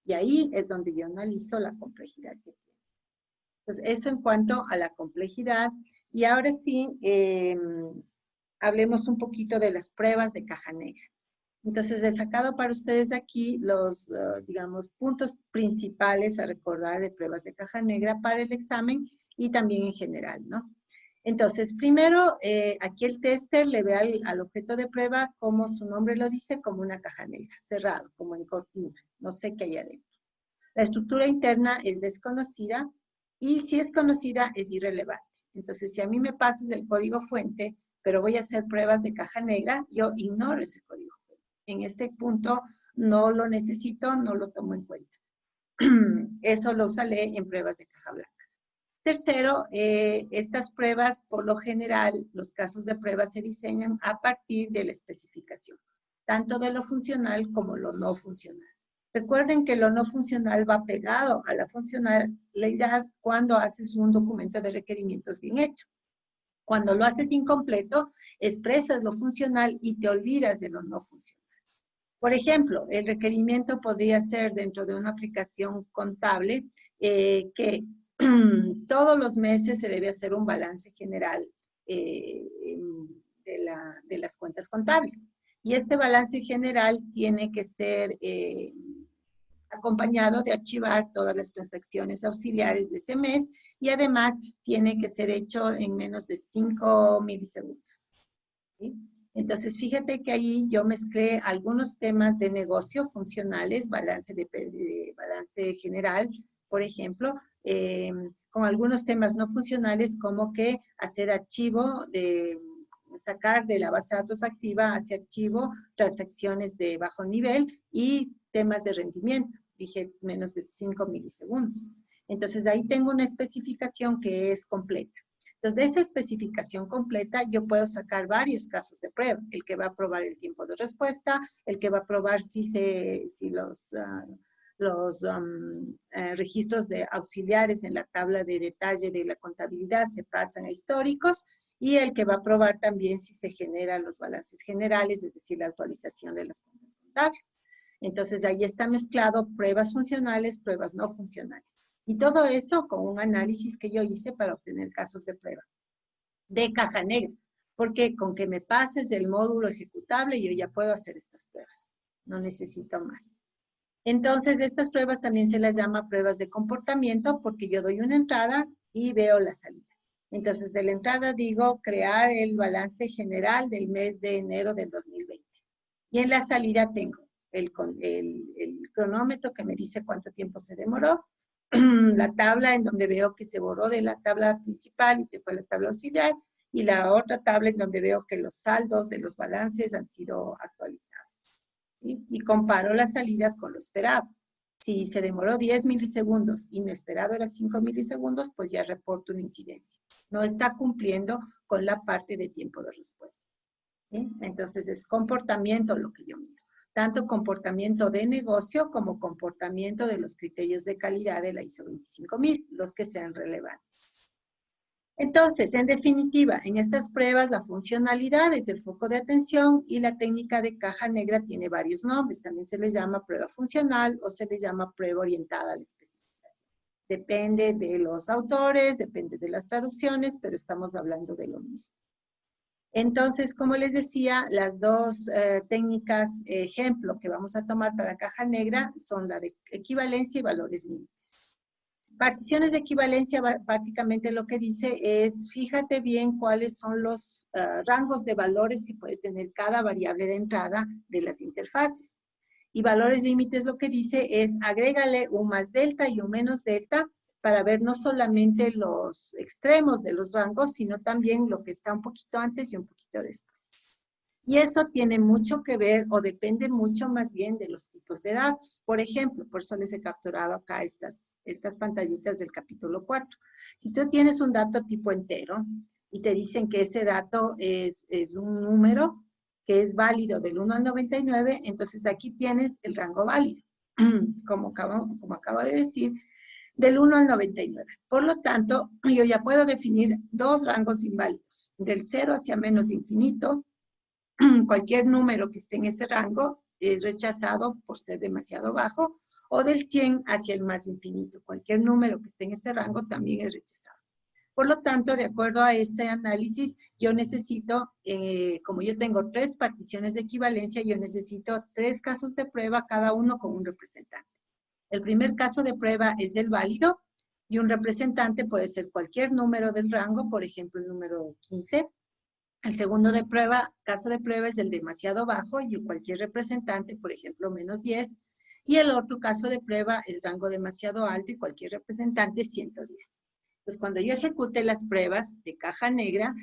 Y ahí es donde yo analizo la complejidad que tiene. Entonces, eso en cuanto a la complejidad. Y ahora sí, hablemos un poquito de las pruebas de caja negra. Entonces, he sacado para ustedes aquí los, digamos, puntos principales a recordar de pruebas de caja negra para el examen y también en general, ¿no? Entonces, primero, aquí el tester le ve al objeto de prueba, como su nombre lo dice, como una caja negra, cerrado, como en cortina, no sé qué hay adentro. La estructura interna es desconocida y si es conocida es irrelevante. Entonces, si a mí me pasas el código fuente, pero voy a hacer pruebas de caja negra, yo ignoro ese código fuente. En este punto no lo necesito, no lo tomo en cuenta. Eso lo usaré en pruebas de caja blanca. Tercero, estas pruebas, por lo general, los casos de pruebas se diseñan a partir de la especificación, tanto de lo funcional como lo no funcional. Recuerden que lo no funcional va pegado a la funcionalidad cuando haces un documento de requerimientos bien hecho. Cuando lo haces incompleto, expresas lo funcional y te olvidas de lo no funcional. Por ejemplo, el requerimiento podría ser dentro de una aplicación contable que todos los meses se debe hacer un balance general de las cuentas contables. Y este balance general tiene que ser acompañado de archivar todas las transacciones auxiliares de ese mes y además tiene que ser hecho en menos de 5 milisegundos. ¿Sí? Entonces, fíjate que ahí yo mezclé algunos temas de negocio funcionales, balance general, por ejemplo, con algunos temas no funcionales como que hacer archivo sacar de la base de datos activa hacia archivo transacciones de bajo nivel y temas de rendimiento. Dije menos de 5 milisegundos. Entonces, ahí tengo una especificación que es completa. Entonces, de esa especificación completa, yo puedo sacar varios casos de prueba. El que va a probar el tiempo de respuesta, el que va a probar si los registros de auxiliares en la tabla de detalle de la contabilidad se pasan a históricos, y el que va a probar también si se generan los balances generales, es decir, la actualización de las cuentas contables. Entonces, ahí está mezclado pruebas funcionales, pruebas no funcionales. Y todo eso con un análisis que yo hice para obtener casos de prueba de caja negra, porque con que me pases el módulo ejecutable, yo ya puedo hacer estas pruebas. No necesito más. Entonces, estas pruebas también se las llama pruebas de comportamiento, porque yo doy una entrada y veo la salida. Entonces, de la entrada digo crear el balance general del mes de enero del 2020. Y en la salida tengo el cronómetro que me dice cuánto tiempo se demoró, la tabla en donde veo que se borró de la tabla principal y se fue a la tabla auxiliar, y la otra tabla en donde veo que los saldos de los balances han sido actualizados. ¿Sí? Y comparo las salidas con lo esperado. Si se demoró 10 milisegundos y mi esperado era 5 milisegundos, pues ya reporto una incidencia. No está cumpliendo con la parte de tiempo de respuesta. ¿Sí? Entonces es comportamiento lo que yo mido. Tanto comportamiento de negocio como comportamiento de los criterios de calidad de la ISO 25000, los que sean relevantes. Entonces, en definitiva, en estas pruebas la funcionalidad es el foco de atención y la técnica de caja negra tiene varios nombres. También se le llama prueba funcional o se le llama prueba orientada a la especificación. Depende de los autores, depende de las traducciones, pero estamos hablando de lo mismo. Entonces, como les decía, las dos técnicas ejemplo que vamos a tomar para caja negra son la de equivalencia y valores límites. Particiones de equivalencia prácticamente lo que dice es, fíjate bien cuáles son los rangos de valores que puede tener cada variable de entrada de las interfaces. Y valores límites lo que dice es, agrégale un más delta y un menos delta para ver no solamente los extremos de los rangos, sino también lo que está un poquito antes y un poquito después. Y eso tiene mucho que ver, o depende mucho más bien de los tipos de datos. Por ejemplo, por eso les he capturado acá estas pantallitas del capítulo 4. Si tú tienes un dato tipo entero, y te dicen que ese dato es un número que es válido del 1 al 99, entonces aquí tienes el rango válido, como acabo de decir, del 1 al 99. Por lo tanto, yo ya puedo definir dos rangos inválidos, del 0 hacia menos infinito. Cualquier número que esté en ese rango es rechazado por ser demasiado bajo, o del 100 hacia el más infinito. Cualquier número que esté en ese rango también es rechazado. Por lo tanto, de acuerdo a este análisis, yo necesito, como yo tengo 3 particiones de equivalencia, yo necesito 3 casos de prueba, cada uno con un representante. El primer caso de prueba es el válido, y un representante puede ser cualquier número del rango, por ejemplo, el número 15. El segundo caso de prueba es el demasiado bajo, y cualquier representante, por ejemplo, menos 10. Y el otro caso de prueba es rango demasiado alto, y cualquier representante 110. Pues cuando yo ejecute las pruebas de caja negra,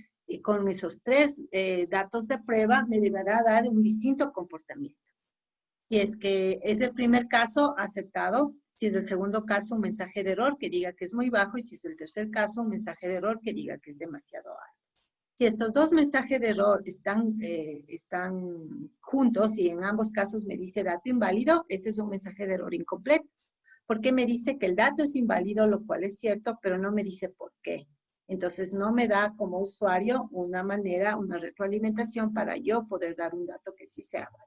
con esos 3 datos de prueba, me deberá dar un distinto comportamiento. Si es que es el primer caso, aceptado. Si es el segundo caso, un mensaje de error que diga que es muy bajo. Y si es el tercer caso, un mensaje de error que diga que es demasiado alto. Si estos dos mensajes de error están juntos y en ambos casos me dice dato inválido, ese es un mensaje de error incompleto. Porque me dice que el dato es inválido, lo cual es cierto, pero no me dice por qué. Entonces no me da como usuario una retroalimentación para yo poder dar un dato que sí sea válido.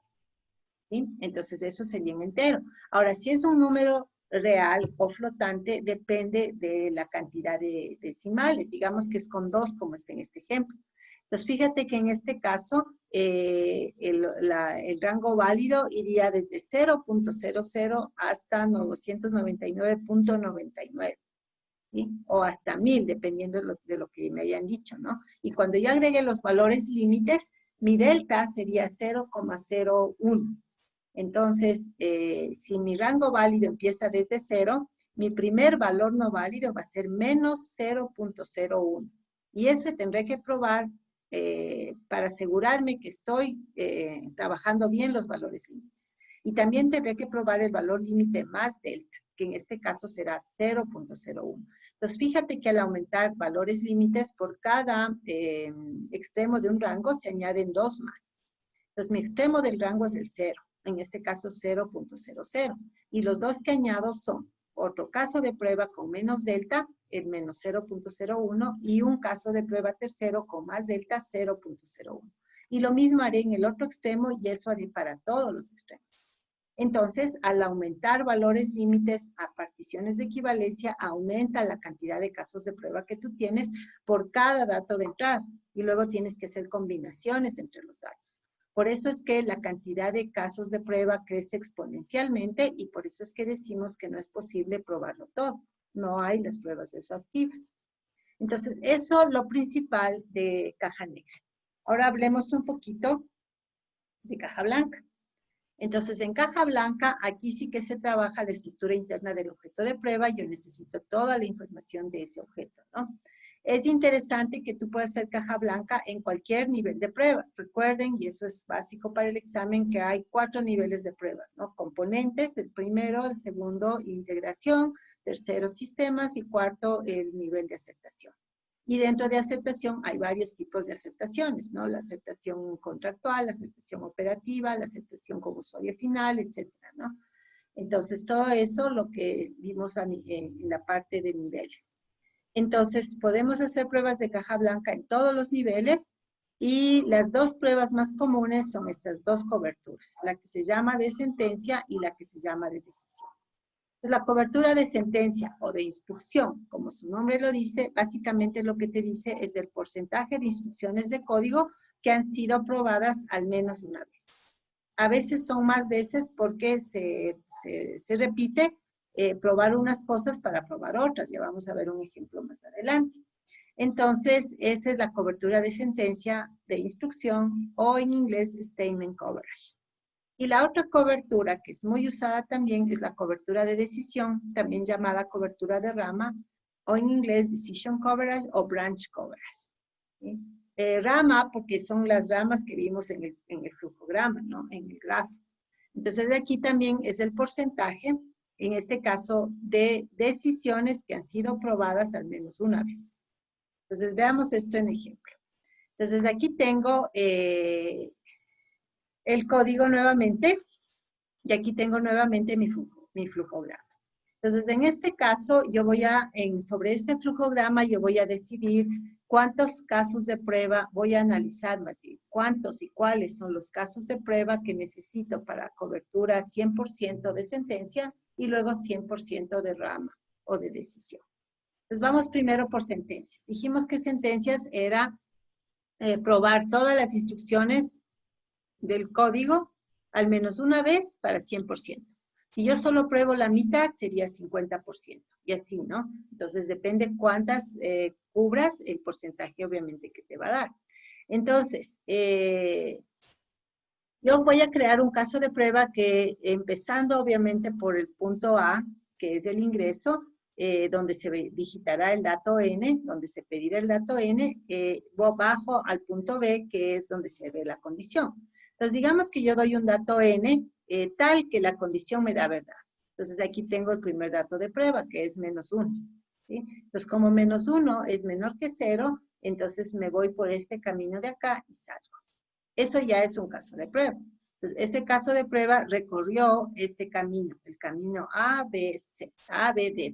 ¿Sí? Entonces eso sería en entero. Ahora, si es un número real o flotante, depende de la cantidad de decimales. Digamos que es con 2, como está en este ejemplo. Entonces, fíjate que en este caso, el rango válido iría desde 0.00 hasta 999.99. ¿Sí? O hasta 1000, dependiendo de lo que me hayan dicho, ¿no? Y cuando yo agregue los valores límites, mi delta sería 0,01. Entonces, si mi rango válido empieza desde 0, mi primer valor no válido va a ser menos 0.01. Y eso tendré que probar para asegurarme que estoy trabajando bien los valores límites. Y también tendré que probar el valor límite más delta, que en este caso será 0.01. Entonces, fíjate que al aumentar valores límites por cada extremo de un rango se añaden 2 más. Entonces, mi extremo del rango es el 0. En este caso 0.00. Y los dos que añado son otro caso de prueba con menos delta, el menos 0.01, y un caso de prueba tercero con más delta, 0.01. Y lo mismo haré en el otro extremo, y eso haré para todos los extremos. Entonces, al aumentar valores límites a particiones de equivalencia, aumenta la cantidad de casos de prueba que tú tienes por cada dato de entrada. Y luego tienes que hacer combinaciones entre los datos. Por eso es que la cantidad de casos de prueba crece exponencialmente, y por eso es que decimos que no es posible probarlo todo. No hay las pruebas exhaustivas. Entonces, eso es lo principal de caja negra. Ahora hablemos un poquito de caja blanca. Entonces, en caja blanca, aquí sí que se trabaja la estructura interna del objeto de prueba. Yo necesito toda la información de ese objeto, ¿no? Es interesante que tú puedas hacer caja blanca en cualquier nivel de prueba. Recuerden, y eso es básico para el examen, que hay 4 niveles de pruebas, ¿no? Componentes, el primero, el segundo, integración, tercero, sistemas, y cuarto, el nivel de aceptación. Y dentro de aceptación hay varios tipos de aceptaciones, ¿no? La aceptación contractual, la aceptación operativa, la aceptación como usuario final, etcétera, ¿no? Entonces, todo eso lo que vimos en la parte de niveles. Entonces, podemos hacer pruebas de caja blanca en todos los niveles, y las 2 pruebas más comunes son estas 2 coberturas, la que se llama de sentencia y la que se llama de decisión. La cobertura de sentencia o de instrucción, como su nombre lo dice, básicamente lo que te dice es el porcentaje de instrucciones de código que han sido probadas al menos una vez. A veces son más veces porque se repite probar unas cosas para probar otras. Ya vamos a ver un ejemplo más adelante. Entonces, esa es la cobertura de sentencia de instrucción o en inglés statement coverage. Y la otra cobertura que es muy usada también es la cobertura de decisión, también llamada cobertura de rama, o en inglés decision coverage o branch coverage. ¿Sí? Rama, porque son las ramas que vimos en el flujograma, ¿no? En el grafo. Entonces, de aquí también es el porcentaje, en este caso, de decisiones que han sido probadas al menos una vez. Entonces, veamos esto en ejemplo. Entonces, aquí tengo el código nuevamente, y aquí tengo nuevamente mi flujograma. Entonces, en este caso, yo voy sobre este flujograma, yo voy a decidir cuántos casos de prueba voy a analizar, más bien, cuántos y cuáles son los casos de prueba que necesito para cobertura 100% de sentencia y luego 100% de rama o de decisión. Entonces, vamos primero por sentencias. Dijimos que sentencias era probar todas las instrucciones del código al menos una vez para 100%. Si yo solo pruebo la mitad, sería 50%. Y así, ¿no? Entonces, depende cuántas cubras, el porcentaje obviamente que te va a dar. Entonces, yo voy a crear un caso de prueba que, empezando obviamente por el punto A, que es el ingreso, donde se digitará el dato N, donde se pedirá el dato N, bajo al punto B, que es donde se ve la condición. Entonces, digamos que yo doy un dato N, tal que la condición me da verdad. Entonces, aquí tengo el primer dato de prueba, que es -1. ¿Sí? Entonces, como -1 es menor que 0, entonces me voy por este camino de acá y salgo. Eso ya es un caso de prueba. Entonces, ese caso de prueba recorrió este camino, el camino ABD,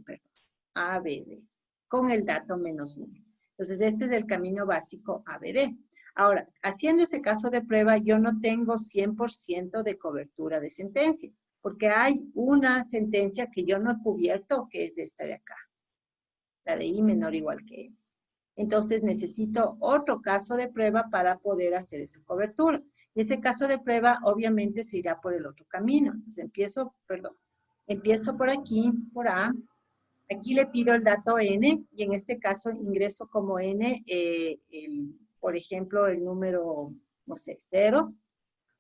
con el dato -1. Entonces, este es el camino básico ABD. Ahora, haciendo ese caso de prueba, yo no tengo 100% de cobertura de sentencia, porque hay una sentencia que yo no he cubierto, que es esta de acá, la de I menor o igual que N. Entonces, necesito otro caso de prueba para poder hacer esa cobertura. Y ese caso de prueba, obviamente, se irá por el otro camino. Entonces, empiezo por aquí, por A. Aquí le pido el dato N, y en este caso ingreso como N, por ejemplo, el número, no sé, 0.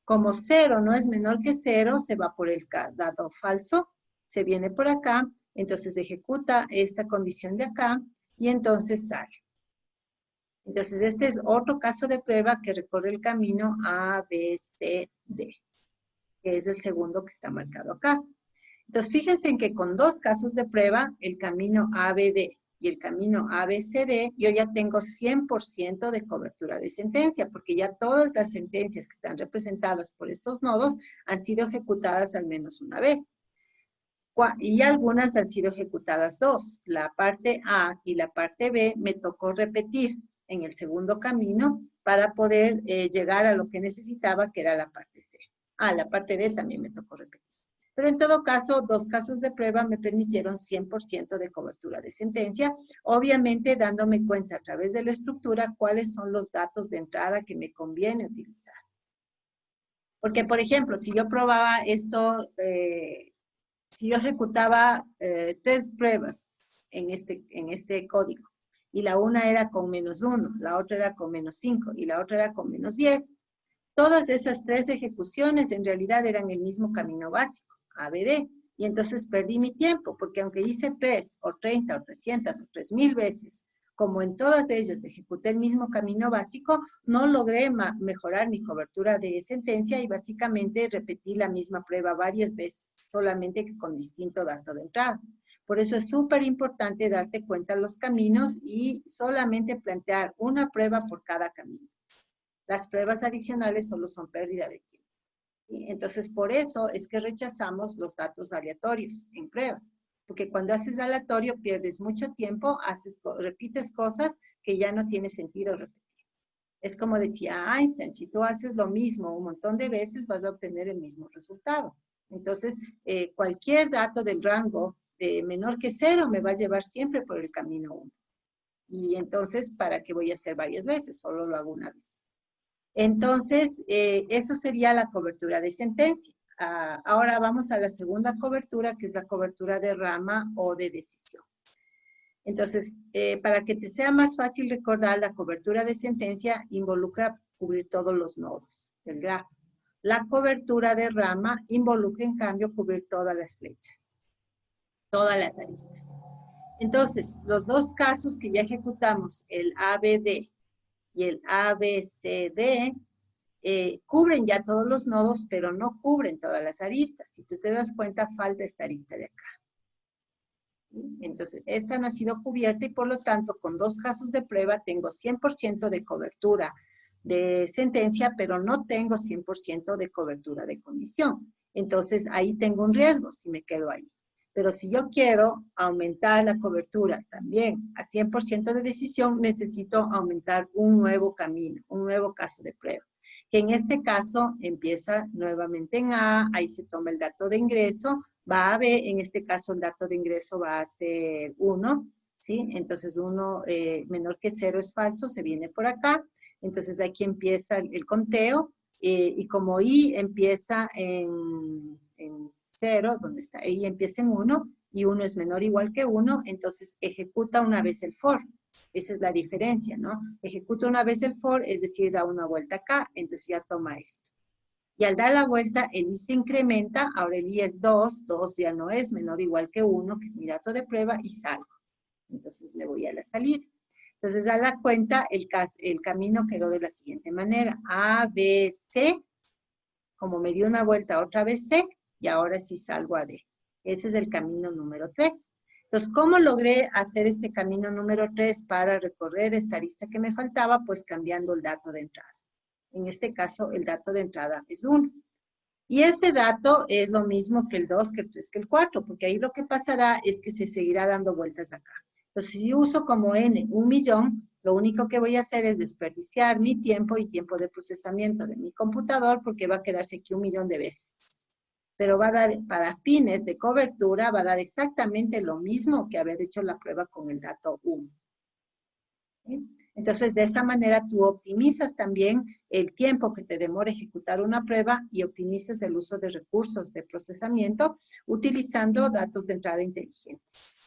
Como 0 no es menor que 0, se va por el dato falso, se viene por acá, entonces ejecuta esta condición de acá, y entonces sale. Entonces, este es otro caso de prueba que recorre el camino A, B, C, D, que es el segundo que está marcado acá. Entonces, fíjense en que con dos casos de prueba, el camino ABD y el camino ABCD, yo ya tengo 100% de cobertura de sentencia, porque ya todas las sentencias que están representadas por estos nodos han sido ejecutadas al menos una vez. Y algunas han sido ejecutadas dos. La parte A y la parte B me tocó repetir en el segundo camino para poder llegar a lo que necesitaba, que era la parte C. La parte D también me tocó repetir. Pero en todo caso, dos casos de prueba me permitieron 100% de cobertura de sentencia, obviamente dándome cuenta a través de la estructura cuáles son los datos de entrada que me conviene utilizar. Porque, por ejemplo, si yo probaba esto, si yo ejecutaba 3 pruebas en este código, y la una era con -1, la otra era con -5 y la otra era con -10, todas esas 3 ejecuciones en realidad eran el mismo camino básico, ABD, y entonces perdí mi tiempo, porque aunque hice 3 o 30 o 300 o 3000 veces, como en todas ellas ejecuté el mismo camino básico, no logré mejorar mi cobertura de sentencia y básicamente repetí la misma prueba varias veces, solamente que con distinto dato de entrada. Por eso es súper importante darte cuenta de los caminos y solamente plantear una prueba por cada camino. Las pruebas adicionales solo son pérdida de tiempo. Entonces, por eso es que rechazamos los datos aleatorios en pruebas. Porque cuando haces aleatorio pierdes mucho tiempo, repites cosas que ya no tiene sentido repetir. Es como decía Einstein, si tú haces lo mismo un montón de veces, vas a obtener el mismo resultado. Entonces, cualquier dato del rango de menor que 0 me va a llevar siempre por el camino 1. Y entonces, ¿para qué voy a hacer varias veces? Solo lo hago una vez. Entonces, eso sería la cobertura de sentencia. Ahora vamos a la segunda cobertura, que es la cobertura de rama o de decisión. Entonces, para que te sea más fácil recordar, la cobertura de sentencia involucra cubrir todos los nodos del grafo. La cobertura de rama involucra, en cambio, cubrir todas las flechas, todas las aristas. Entonces, los dos casos que ya ejecutamos, el ABD y el ABCD, cubren ya todos los nodos, pero no cubren todas las aristas. Si tú te das cuenta, falta esta arista de acá. Entonces, esta no ha sido cubierta y por lo tanto, con dos casos de prueba, tengo 100% de cobertura de sentencia, pero no tengo 100% de cobertura de condición. Entonces, ahí tengo un riesgo si me quedo ahí. Pero si yo quiero aumentar la cobertura también a 100% de decisión, necesito aumentar un nuevo camino, un nuevo caso de prueba. Que en este caso empieza nuevamente en A, ahí se toma el dato de ingreso, va a B, en este caso el dato de ingreso va a ser 1, ¿sí? Entonces 1 menor que 0 es falso, se viene por acá. Entonces aquí empieza el conteo y como I empieza en 0, donde está, I empieza en 1 y 1 es menor o igual que 1, entonces ejecuta una vez el for. Esa es la diferencia, ¿no? Ejecuta una vez el for, es decir, da una vuelta acá, entonces ya toma esto. Y al dar la vuelta, el I se incrementa, ahora el I es 2, 2 ya no es menor o igual que 1, que es mi dato de prueba, y salgo. Entonces me voy a la salida. Entonces, a la cuenta, el camino quedó de la siguiente manera. A, B, C, como me dio una vuelta otra vez C, y ahora sí salgo a D. Ese es el camino número 3. Entonces, ¿cómo logré hacer este camino número 3 para recorrer esta arista que me faltaba? Pues cambiando el dato de entrada. En este caso, el dato de entrada es 1. Y ese dato es lo mismo que el 2, que el 3, que el 4, porque ahí lo que pasará es que se seguirá dando vueltas acá. Entonces, si uso como N 1.000.000, lo único que voy a hacer es desperdiciar mi tiempo y tiempo de procesamiento de mi computador, porque va a quedarse aquí 1.000.000 de veces. Pero va a dar, para fines de cobertura, va a dar exactamente lo mismo que haber hecho la prueba con el dato 1. ¿Sí? Entonces, de esa manera tú optimizas también el tiempo que te demora ejecutar una prueba y optimizas el uso de recursos de procesamiento utilizando datos de entrada inteligentes.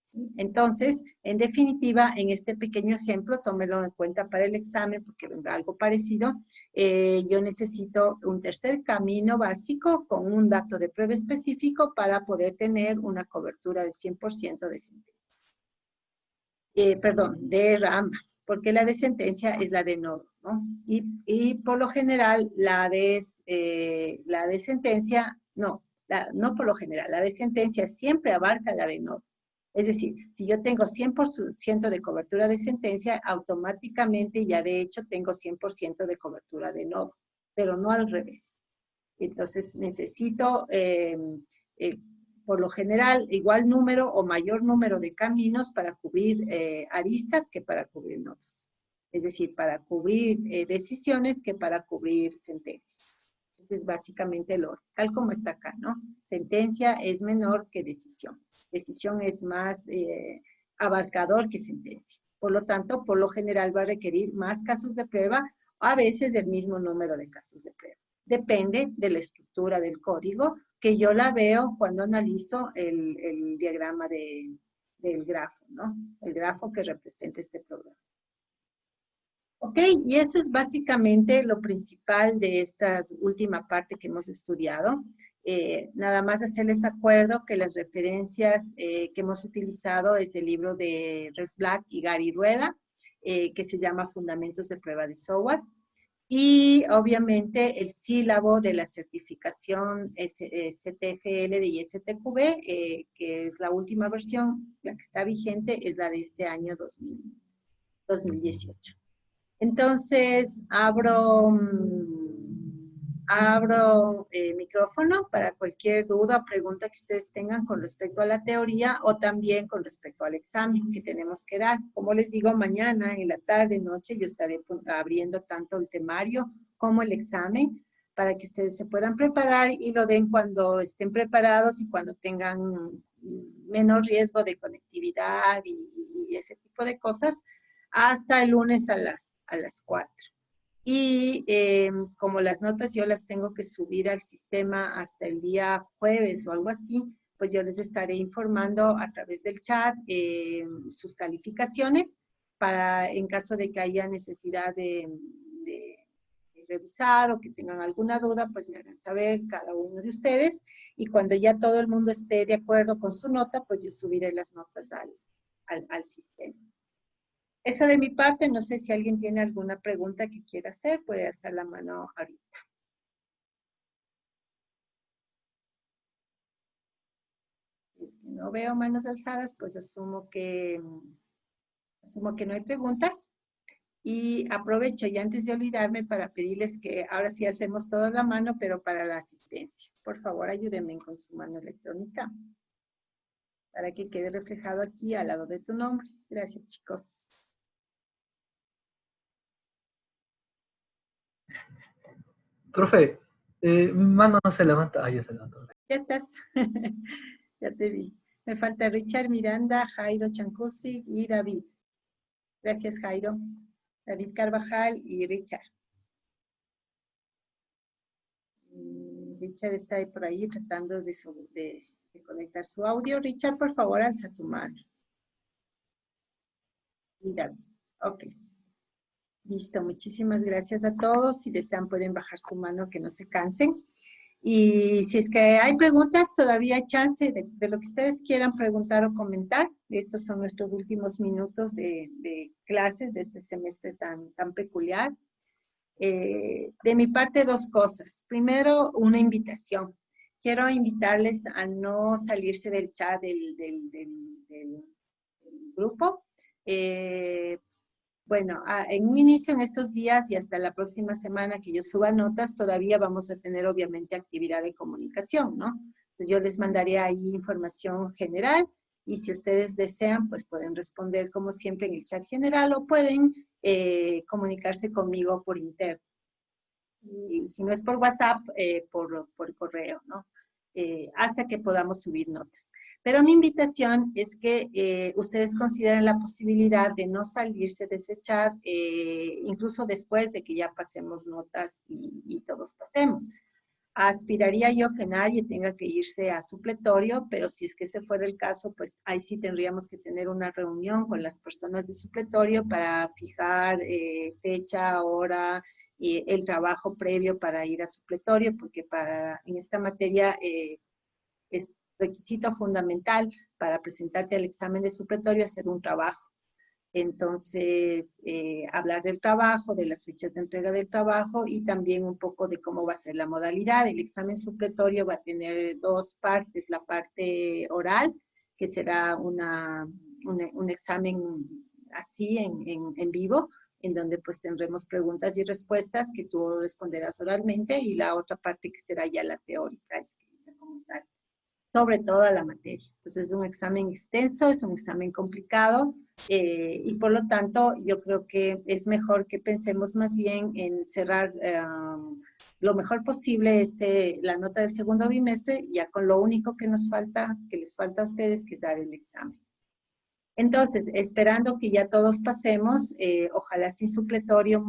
¿Sí? Entonces, en definitiva, en este pequeño ejemplo, tómelo en cuenta para el examen porque vendrá algo parecido. Yo necesito un tercer camino básico con un dato de prueba específico para poder tener una cobertura de 100% de sentencia. De rama, porque la de sentencia es la de nodo, ¿no? Y por lo general, la de sentencia, no por lo general, la de sentencia siempre abarca la de nodo. Es decir, si yo tengo 100% de cobertura de sentencia, automáticamente ya de hecho tengo 100% de cobertura de nodo, pero no al revés. Entonces necesito, por lo general, igual número o mayor número de caminos para cubrir aristas que para cubrir nodos. Es decir, para cubrir decisiones que para cubrir sentencias. Ese es básicamente el orden, tal como está acá, ¿no? Sentencia es menor que decisión. Decisión es más abarcador que sentencia. Por lo tanto, por lo general va a requerir más casos de prueba, a veces el mismo número de casos de prueba. Depende de la estructura del código, que yo la veo cuando analizo el diagrama del grafo, ¿no? El grafo que representa este programa. Ok, y eso es básicamente lo principal de esta última parte que hemos estudiado. Nada más hacerles acuerdo que las referencias que hemos utilizado es el libro de Rex Black y Gary Rueda, que se llama Fundamentos de Prueba de Software. Y obviamente el sílabo de la certificación CTFL de ISTQB, que es la última versión, la que está vigente, es la de este año 2018. Entonces, abro micrófono para cualquier duda o pregunta que ustedes tengan con respecto a la teoría o también con respecto al examen que tenemos que dar. Como les digo, mañana en la tarde, noche, yo estaré abriendo tanto el temario como el examen para que ustedes se puedan preparar y lo den cuando estén preparados y cuando tengan menos riesgo de conectividad y ese tipo de cosas, hasta el lunes a las 4. Y como las notas yo las tengo que subir al sistema hasta el día jueves o algo así, pues yo les estaré informando a través del chat sus calificaciones para en caso de que haya necesidad de revisar o que tengan alguna duda, pues me hagan saber cada uno de ustedes y cuando ya todo el mundo esté de acuerdo con su nota, pues yo subiré las notas al sistema. Eso de mi parte, no sé si alguien tiene alguna pregunta que quiera hacer, puede alzar la mano ahorita. Es que no veo manos alzadas, pues asumo que no hay preguntas. Y aprovecho y antes de olvidarme para pedirles que ahora sí hacemos toda la mano, pero para la asistencia. Por favor, ayúdenme con su mano electrónica para que quede reflejado aquí al lado de tu nombre. Gracias, chicos. Profe, mi mano no se levanta. Ah, ya se levantó. Ya estás. Ya te vi. Me falta Richard Miranda, Jairo Chancusi y David. Gracias, Jairo. David Carvajal y Richard. Richard está ahí por ahí tratando de conectar su audio. Richard, por favor, alza tu mano. Y David. Ok. Listo. Muchísimas gracias a todos. Si desean, pueden bajar su mano, que no se cansen. Y si es que hay preguntas, todavía hay chance de lo que ustedes quieran preguntar o comentar. Estos son nuestros últimos minutos de clases de este semestre tan peculiar. De mi parte, dos cosas. Primero, una invitación. Quiero invitarles a no salirse del chat del grupo. Bueno, en un inicio en estos días y hasta la próxima semana que yo suba notas, todavía vamos a tener obviamente actividad de comunicación, ¿no? Entonces yo les mandaré ahí información general y si ustedes desean, pues pueden responder como siempre en el chat general o pueden comunicarse conmigo por interno. Y si no es por WhatsApp, por correo, ¿no? Hasta que podamos subir notas. Pero mi invitación es que ustedes consideren la posibilidad de no salirse de ese chat, incluso después de que ya pasemos notas y todos pasemos. Aspiraría yo que nadie tenga que irse a supletorio, pero si es que ese fuera el caso, pues ahí sí tendríamos que tener una reunión con las personas de supletorio para fijar fecha, hora, y el trabajo previo para ir a supletorio, porque en esta materia es requisito fundamental para presentarte al examen de supletorio hacer un trabajo. Entonces, hablar del trabajo, de las fechas de entrega del trabajo y también un poco de cómo va a ser la modalidad. El examen supletorio va a tener dos partes, la parte oral, que será un examen así en vivo, en donde pues tendremos preguntas y respuestas que tú responderás oralmente y la otra parte que será ya la teórica escrita como tal, sobre toda la materia. Entonces es un examen extenso, es un examen complicado y por lo tanto yo creo que es mejor que pensemos más bien en cerrar lo mejor posible la nota del segundo bimestre, ya con lo único que nos falta, que les falta a ustedes, que es dar el examen. Entonces, esperando que ya todos pasemos, ojalá sin supletorio,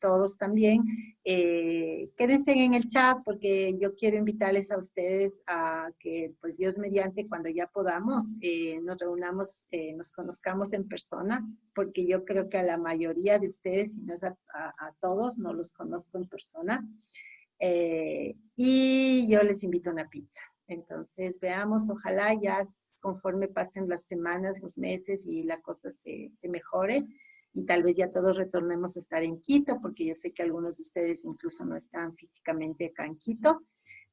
todos también, quédense en el chat porque yo quiero invitarles a ustedes a que, pues Dios mediante, cuando ya podamos, nos reunamos, nos conozcamos en persona, porque yo creo que a la mayoría de ustedes, si no es a todos, no los conozco en persona. Y yo les invito a una pizza. Entonces, veamos, ojalá ya conforme pasen las semanas, los meses y la cosa se mejore y tal vez ya todos retornemos a estar en Quito, porque yo sé que algunos de ustedes incluso no están físicamente acá en Quito.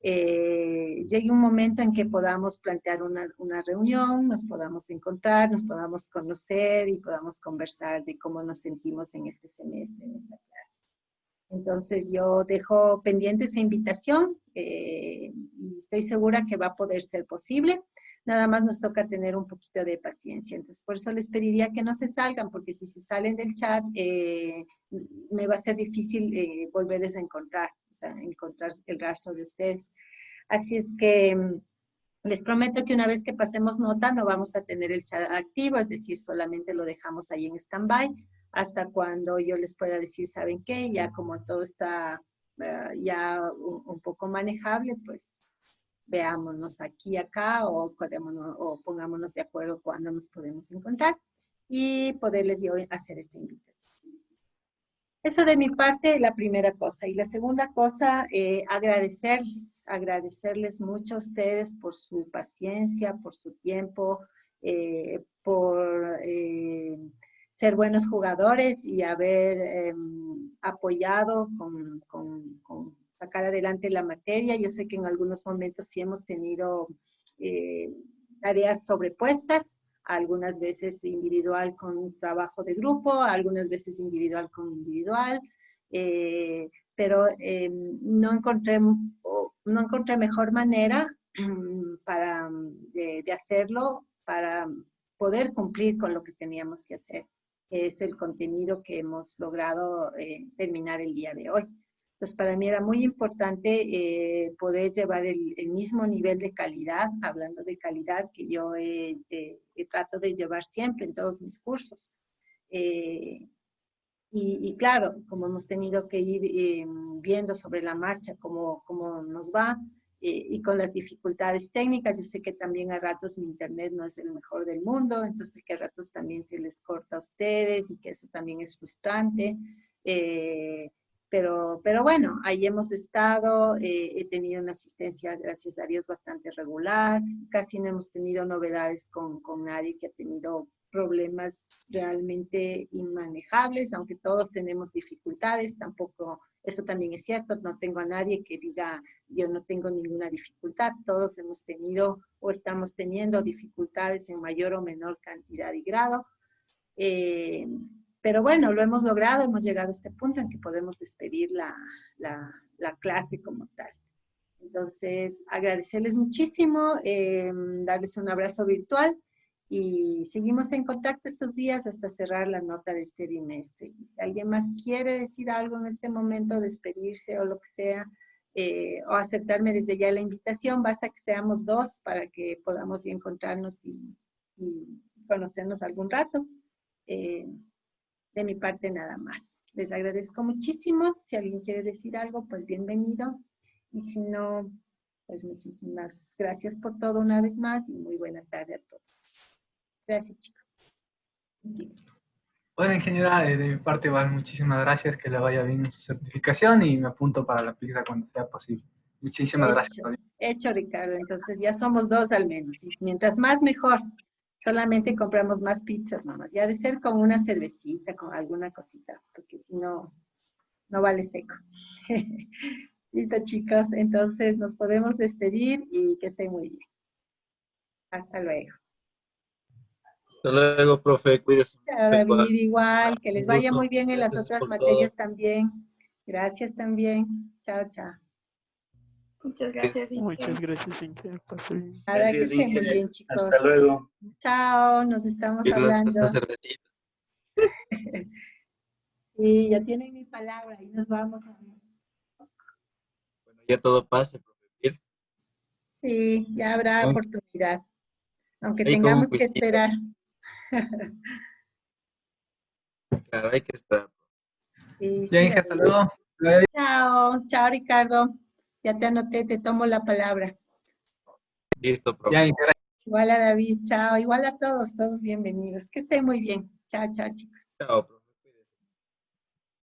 Llegue un momento en que podamos plantear una reunión, nos podamos encontrar, nos podamos conocer y podamos conversar de cómo nos sentimos en este semestre, en esta clase. Entonces yo dejo pendiente esa invitación y estoy segura que va a poder ser posible. Nada más nos toca tener un poquito de paciencia. Entonces por eso les pediría que no se salgan, porque si se salen del chat me va a ser difícil volverles a encontrar, o sea, encontrar el rastro de ustedes. Así es que les prometo que una vez que pasemos nota no vamos a tener el chat activo, es decir, solamente lo dejamos ahí en stand-by hasta cuando yo les pueda decir, ¿saben qué? Ya como todo está ya un poco manejable, pues veámonos aquí, acá, o pongámonos de acuerdo cuándo nos podemos encontrar y poderles yo hacer esta invitación. Eso de mi parte, la primera cosa. Y la segunda cosa, agradecerles mucho a ustedes por su paciencia, por su tiempo, por ser buenos jugadores y haber apoyado con sacar adelante la materia. Yo sé que en algunos momentos sí hemos tenido tareas sobrepuestas, algunas veces individual con trabajo de grupo, algunas veces individual con individual, pero no encontré mejor manera de hacerlo para poder cumplir con lo que teníamos que hacer, que es el contenido que hemos logrado terminar el día de hoy. Entonces, para mí era muy importante poder llevar el mismo nivel de calidad, hablando de calidad, que yo trato de llevar siempre en todos mis cursos. Y claro, como hemos tenido que ir viendo sobre la marcha cómo nos va, y con las dificultades técnicas, yo sé que también a ratos mi internet no es el mejor del mundo, entonces que a ratos también se les corta a ustedes y que eso también es frustrante. Pero bueno, ahí hemos estado, he tenido una asistencia, gracias a Dios, bastante regular, casi no hemos tenido novedades con nadie que ha tenido problemas realmente inmanejables, aunque todos tenemos dificultades, tampoco, eso también es cierto, no tengo a nadie que diga yo no tengo ninguna dificultad, todos hemos tenido o estamos teniendo dificultades en mayor o menor cantidad y grado. Pero bueno, lo hemos logrado, hemos llegado a este punto en que podemos despedir la clase como tal. Entonces, agradecerles muchísimo, darles un abrazo virtual y seguimos en contacto estos días hasta cerrar la nota de este bimestre. Y si alguien más quiere decir algo en este momento, despedirse o lo que sea, o aceptarme desde ya la invitación, basta que seamos dos para que podamos encontrarnos y conocernos algún rato. De mi parte nada más. Les agradezco muchísimo. Si alguien quiere decir algo, pues bienvenido. Y si no, pues muchísimas gracias por todo una vez más y muy buena tarde a todos. Gracias, chicos. Bueno, ingeniera, de mi parte, igual, muchísimas gracias, que le vaya bien en su certificación y me apunto para la pizza cuando sea posible. Muchísimas gracias. Hecho, Ricardo. Entonces ya somos dos al menos. Y mientras más, mejor. Solamente compramos más pizzas nomás. Ya de ser con una cervecita, con alguna cosita, porque si no, no vale seco. Listo, chicos. Entonces nos podemos despedir y que estén muy bien. Hasta luego. Hasta luego, profe. Cuídese. Chao, David, igual. Que les vaya muy bien en las otras materias también. Gracias también. Chao, chao. Muchas gracias, Inge. Muchas gracias, Inge. Nada, que estén muy bien, chicos. Hasta luego. Chao, nos estamos hablando. Sí, ya tienen mi palabra y nos vamos. Bueno, ya todo pase, profe. Sí, ya habrá oportunidad, aunque tengamos que esperar. Claro, hay que esperar. Sí, ya, Inge, hasta luego. Chao, chao, Ricardo. Ya te anoté, te tomo la palabra. Listo, profe. Ya, Inge, igual a David, chao. Igual a todos bienvenidos. Que estén muy bien. Chao, chao, chicos. Chao, profe.